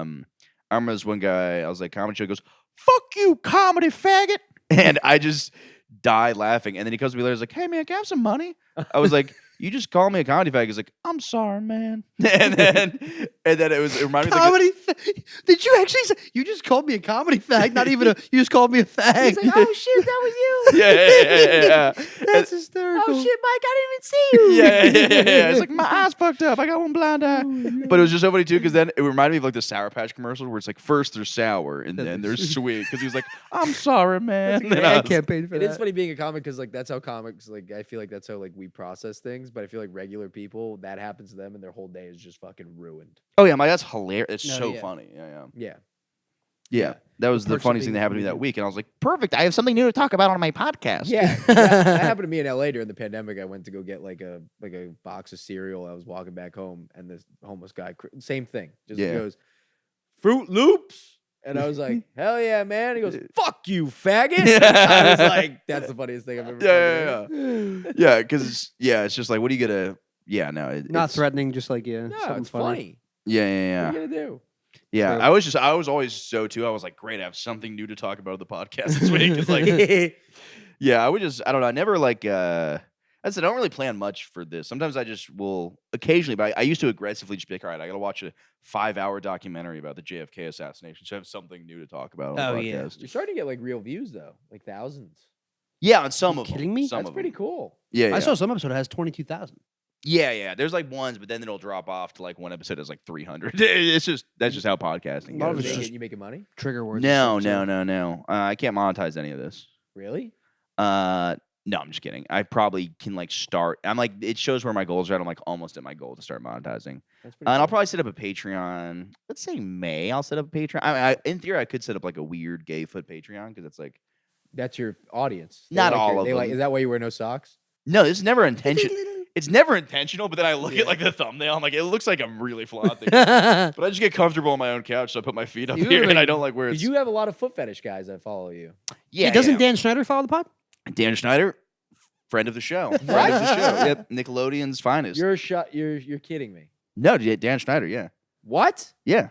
remember this one guy. I was like, comedy show. He goes, "Fuck you, comedy faggot," and I just died laughing. And then he comes to me later. He's like, "Hey man, can I have some money?" I was like, "You just called me a comedy fag." He's like, "I'm sorry, man." and then it reminded me of, like, Comedy? Did you actually say you just called me a comedy fag? Not even you just called me a fag. He's like, "Oh shit, that was you." yeah. That's hysterical. Oh shit, Mike, I didn't even see you. Yeah. It's like my eyes fucked up. I got one blind eye. But it was just so funny too, because then it reminded me of like the Sour Patch commercial where it's like first they're sour and then they're sweet. Because he was like, "I'm sorry, man." And I I was- campaign for It that. is funny being a comic because like that's how comics like I feel like that's how like we process things, but I feel like regular people that happens to them and their whole day is just fucking ruined. Oh yeah, that's hilarious. It's No, so yeah. funny. Yeah. Yeah. Yeah. That was the perks of funniest thing being that a happened to me that comedian. week, and I was like, perfect. I have something new to talk about on my podcast. Yeah, that happened to me in LA during the pandemic. I went to go get like a box of cereal. I was walking back home, and this homeless guy, same thing, just Yeah. goes, "Fruit Loops," and I was like, "Hell yeah, man!" He goes, "Fuck you, faggot." I was like, "That's the funniest thing I've ever." Yeah, because it's just like, what are you gonna? Yeah, no, Not it's, threatening, just like No, something it's funny. Yeah. What are you gonna do? Yeah, True. I was always so too. I was like, great, I have something new to talk about on the podcast this week. It's like, yeah, I don't know. I never like, I said, I don't really plan much for this. Sometimes I just will occasionally, but I used to aggressively just be like, all right, I got to watch a 5-hour documentary about the JFK assassination. So I have something new to talk about on the Oh, yeah. podcast. You're starting to get like real views though, like thousands. Yeah, on some you of them. kidding me? Some That's of pretty them. cool. Yeah, I saw some episode that has 22,000. Yeah. There's like ones, but then it'll drop off to like one episode is like 300. It's just that's just how podcasting lot of goes. it's You just- you making money? Trigger words. No. and stuff, too. I can't monetize any of this. Really? No, I'm just kidding. I probably can like start. I'm like it shows where my goals are at. I'm like almost at my goal to start monetizing. That's And I'll probably set up a Patreon. Let's say May. I'll set up a Patreon. In theory, I could set up like a weird gay foot Patreon because it's like That's your audience. They Not like all of they like. them. Is that why you wear no socks? no, this is never intentional. It's never intentional. But then I look at like the thumbnail. I'm like, it looks like I'm really flaunting. But I just get comfortable on my own couch, so I put my feet up You here, and really- I don't like where it's. Because you have a lot of foot fetish guys that follow you. Yeah, Doesn't yeah. Dan Schneider follow the pod? Dan Schneider, friend of the show. Friend of the show. Yep, Nickelodeon's finest. You're shot. You're kidding me. No, Dan Schneider. Yeah, What? yeah.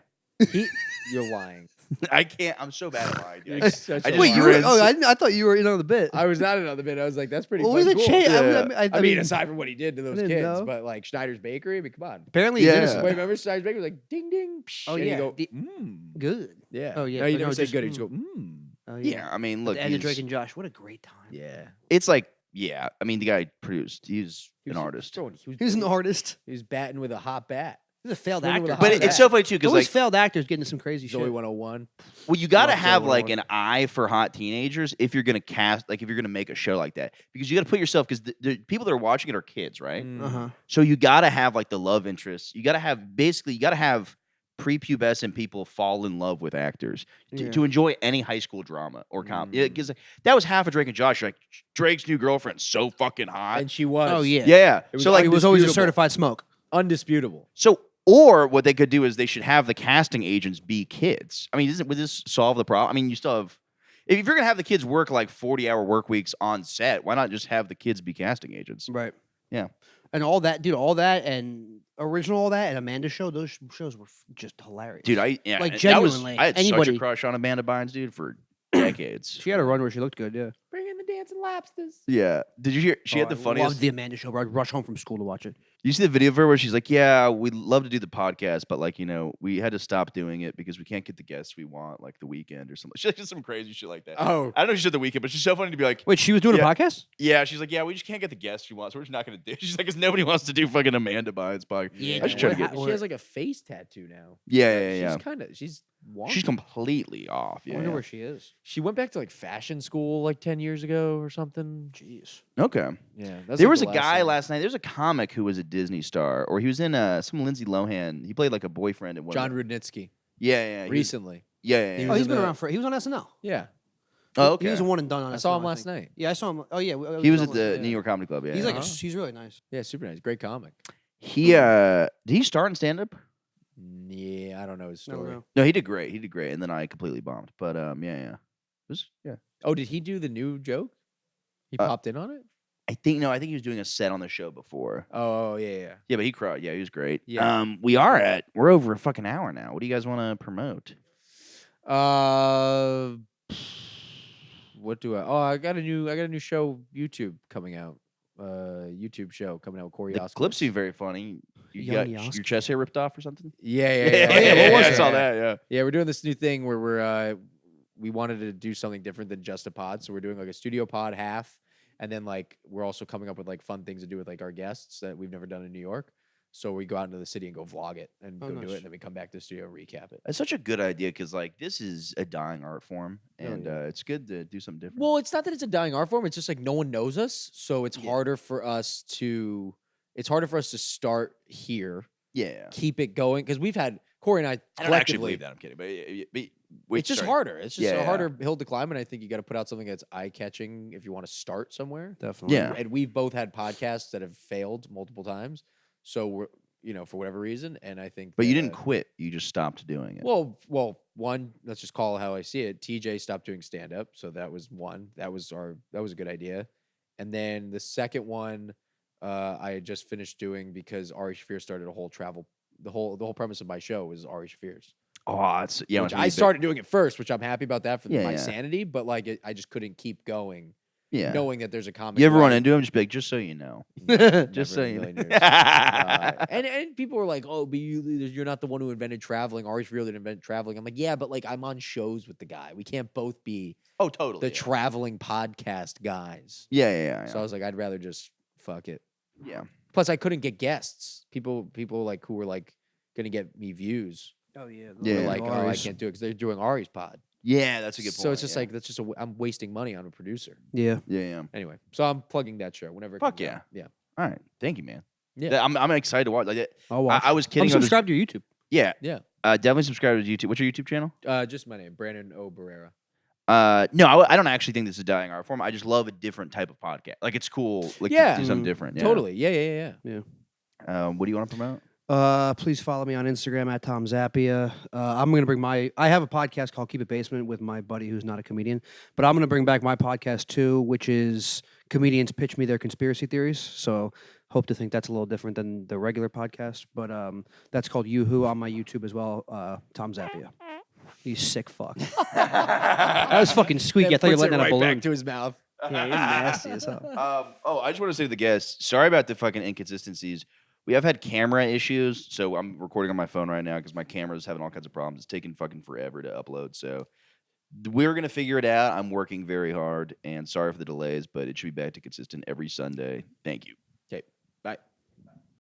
You're lying. I can't. I'm so bad at lying. You're dude. such I a just Wait, liar. you were? rinse. Oh, I thought you were in on the bit. I was not in on the bit. I was like, that's pretty. What was the cool. change? Yeah. I mean, aside from what he did to those didn't kids, know. but like Schneider's Bakery. I mean, come on. Apparently, Yeah. he's innocent. Wait, remember Schneider's Bakery was like ding ding. Psh, Oh, and yeah. You go, The- mm. Good. Yeah. Oh, yeah. No, you but never no, say just, good. You just go mm. Oh, Yeah, I mean, look, and the Drake he's- and Josh, what a great time. Yeah. it's like, yeah. I mean, the guy produced. He's He an was artist. throwing- He was an artist. He was batting with a hot bat. He's a failed Swinging with actor. a But hot it's so funny too There's because always like, failed actors getting into some crazy Zoe shit. 101. well, you got to Love have Zoe like 101. an eye for hot teenagers if you're gonna cast, like if you're gonna make a show like that, because you got to put yourself because the people that are watching it are kids, right? Mm. Uh-huh. So you got to have like the love interest. You got to have basically you got to have prepubescent people fall in love with actors to, Yeah. to enjoy any high school drama or comedy. Yeah, because that was half of Drake and Josh. Like Drake's new girlfriend's so fucking hot. And she was. Oh, yeah. Yeah. It was So like He was always a undisputable. certified smoke. Undisputable. so or what they could do is they should have the casting agents be kids. I mean, would this solve the problem? I mean, you still have if you're gonna have the kids work like 40-hour work weeks on set, why not just have the kids be casting agents? Right. Yeah. And all that, dude, all that and original all that and Amanda's show, those shows were just hilarious. Dude, Like, I had genuinely, such anybody- a crush on Amanda Bynes, dude, for decades. She had a run where she looked good, yeah. Bring in the dancing lobsters. Yeah. Did you hear? She had the I funniest. loved the Amanda show, bro. I'd rush home from school to watch it. You see the video of her where she's like, "Yeah, we'd love to do the podcast, but like, you know, we had to stop doing it because we can't get the guests we want, like the weekend or something." She just some crazy shit like that. Oh. I don't know if she said the weekend, but she's so funny to be like, Wait, she was doing Yeah. a podcast? "Yeah," she's like, "Yeah, we just can't get the guests we want, so we're just not gonna do." it." She's like, "Cause nobody wants to do fucking Amanda Bynes podcast." Yeah, I should try to what get. She has like a face tattoo now. Yeah. She's kind of she's wonky. She's completely off. I Yeah. wonder where she is. She went back to like fashion school like 10 years ago or something. Jeez. Okay. Yeah. That's There like was the a last guy thing. last night. There's a comic who was a Disney star, or he was in some Lindsay Lohan. He played like a boyfriend in one. John of the, Rudnitsky. yeah. He was- Recently. Yeah. He Oh, was he's in been the- around for. He was on SNL. Yeah. Oh, okay. He was a one and done on I SNL. saw him I last think. night. Yeah, I saw him. Oh yeah, He was on at the yeah. New York Comedy Club. Yeah. He's like, Uh-huh. he's really nice. Yeah, super nice. Great comic. He did he start in stand up? Yeah, I don't know his I don't story. know. No, he did great. And then I completely bombed. But yeah. It was, yeah. Oh, did he do the new joke? He Uh, popped in on it? I think he was doing a set on the show before. Oh, yeah. Yeah, but he cried. Yeah, he was great. Yeah. We're over a fucking hour now. What do you guys want to promote? What do I? Oh, I got a new show YouTube coming out. YouTube show coming out with Corey The Oscar. clips seem very funny. You Young got your Oscar. chest hair ripped off or something? Yeah. Oh, yeah, what was I it? saw that. Yeah. Yeah, we're doing this new thing where we wanted to do something different than just a pod. So we're doing like a studio pod half, and then like we're also coming up with like fun things to do with like our guests that we've never done in New York. So we go out into the city and go vlog it and Oh, go do nice. it, and then we come back to the studio and recap it. That's such a good idea because like this is a dying art form, Oh, and yeah. it's good to do something different. Well, it's not that it's a dying art form. It's just like no one knows us, so it's Yeah. harder for us to. It's harder for us to start here, yeah. keep it going because we've had Corey and I I don't actually collectively, believe that. I'm kidding, but wait, it's just sorry. harder. It's just Yeah, a yeah. harder hill to climb, and I think you got to put out something that's eye catching if you want to start somewhere. Definitely. Yeah. And we've both had podcasts that have failed multiple times, so we're for whatever reason, and I think. But you that, didn't quit. You just stopped doing it. Well, one. Let's just call it how I see it. TJ stopped doing stand up, so that was one. That was a good idea, and then the second one, I had just finished doing because Ari Shaffir started a whole travel. The whole premise of my show was Ari Shaffir's. Oh, it's yeah. Which I started doing it first, which I'm happy about that for Yeah, my yeah. sanity. But like, I just couldn't keep going, Yeah. knowing that there's a comic. You ever run right- into him? Just be like, just so you know. Never Just in so a you million know. years. And people were like, "Oh, but you're not the one who invented traveling. Ari Shaffir didn't invent traveling." I'm like, "Yeah, but like I'm on shows with the guy. We can't both be Oh, totally. the traveling podcast guys." Yeah. So I was like, I'd rather just fuck it. Yeah. Plus, I couldn't get guests. People like who were like gonna get me views. Oh yeah. Yeah. Were like, oh, I can't do it because they're doing Ari's pod. Yeah, that's a good point. So it's just yeah. like that's just I'm wasting money on a producer. Yeah. Yeah. Anyway, so I'm plugging that show whenever. It Fuck comes out. yeah. Yeah. All right. Thank you, man. Yeah. I'm excited to watch. Like, I'll watch. I was kidding. I'm on this- subscribed to your YouTube. Yeah. Yeah. Definitely subscribe to YouTube. What's your YouTube channel? Just my name, Brandon O. Barrera. No, I don't actually think this is a dying art form. I just love a different type of podcast. Like it's cool. Like Yeah. to do something different. Yeah. Totally. Yeah. What do you want to promote? Please follow me on Instagram at Tom Zappia. I'm gonna bring I have a podcast called Keep It Basement with my buddy who's not a comedian, but I'm gonna bring back my podcast too, which is comedians pitch me their conspiracy theories. So hope to think that's a little different than the regular podcast, but that's called Yoo-Hoo on my YouTube as well. Tom Zappia. You sick fuck. That was fucking squeaky. I thought you were letting out a balloon. back to his mouth. Yeah, you're nasty as hell. I just want to say to the guests, sorry about the fucking inconsistencies. We have had camera issues, so I'm recording on my phone right now because my camera's having all kinds of problems. It's taking fucking forever to upload, so we're gonna figure it out. I'm working very hard, and sorry for the delays, but it should be back to consistent every Sunday. Thank you. Okay. Bye.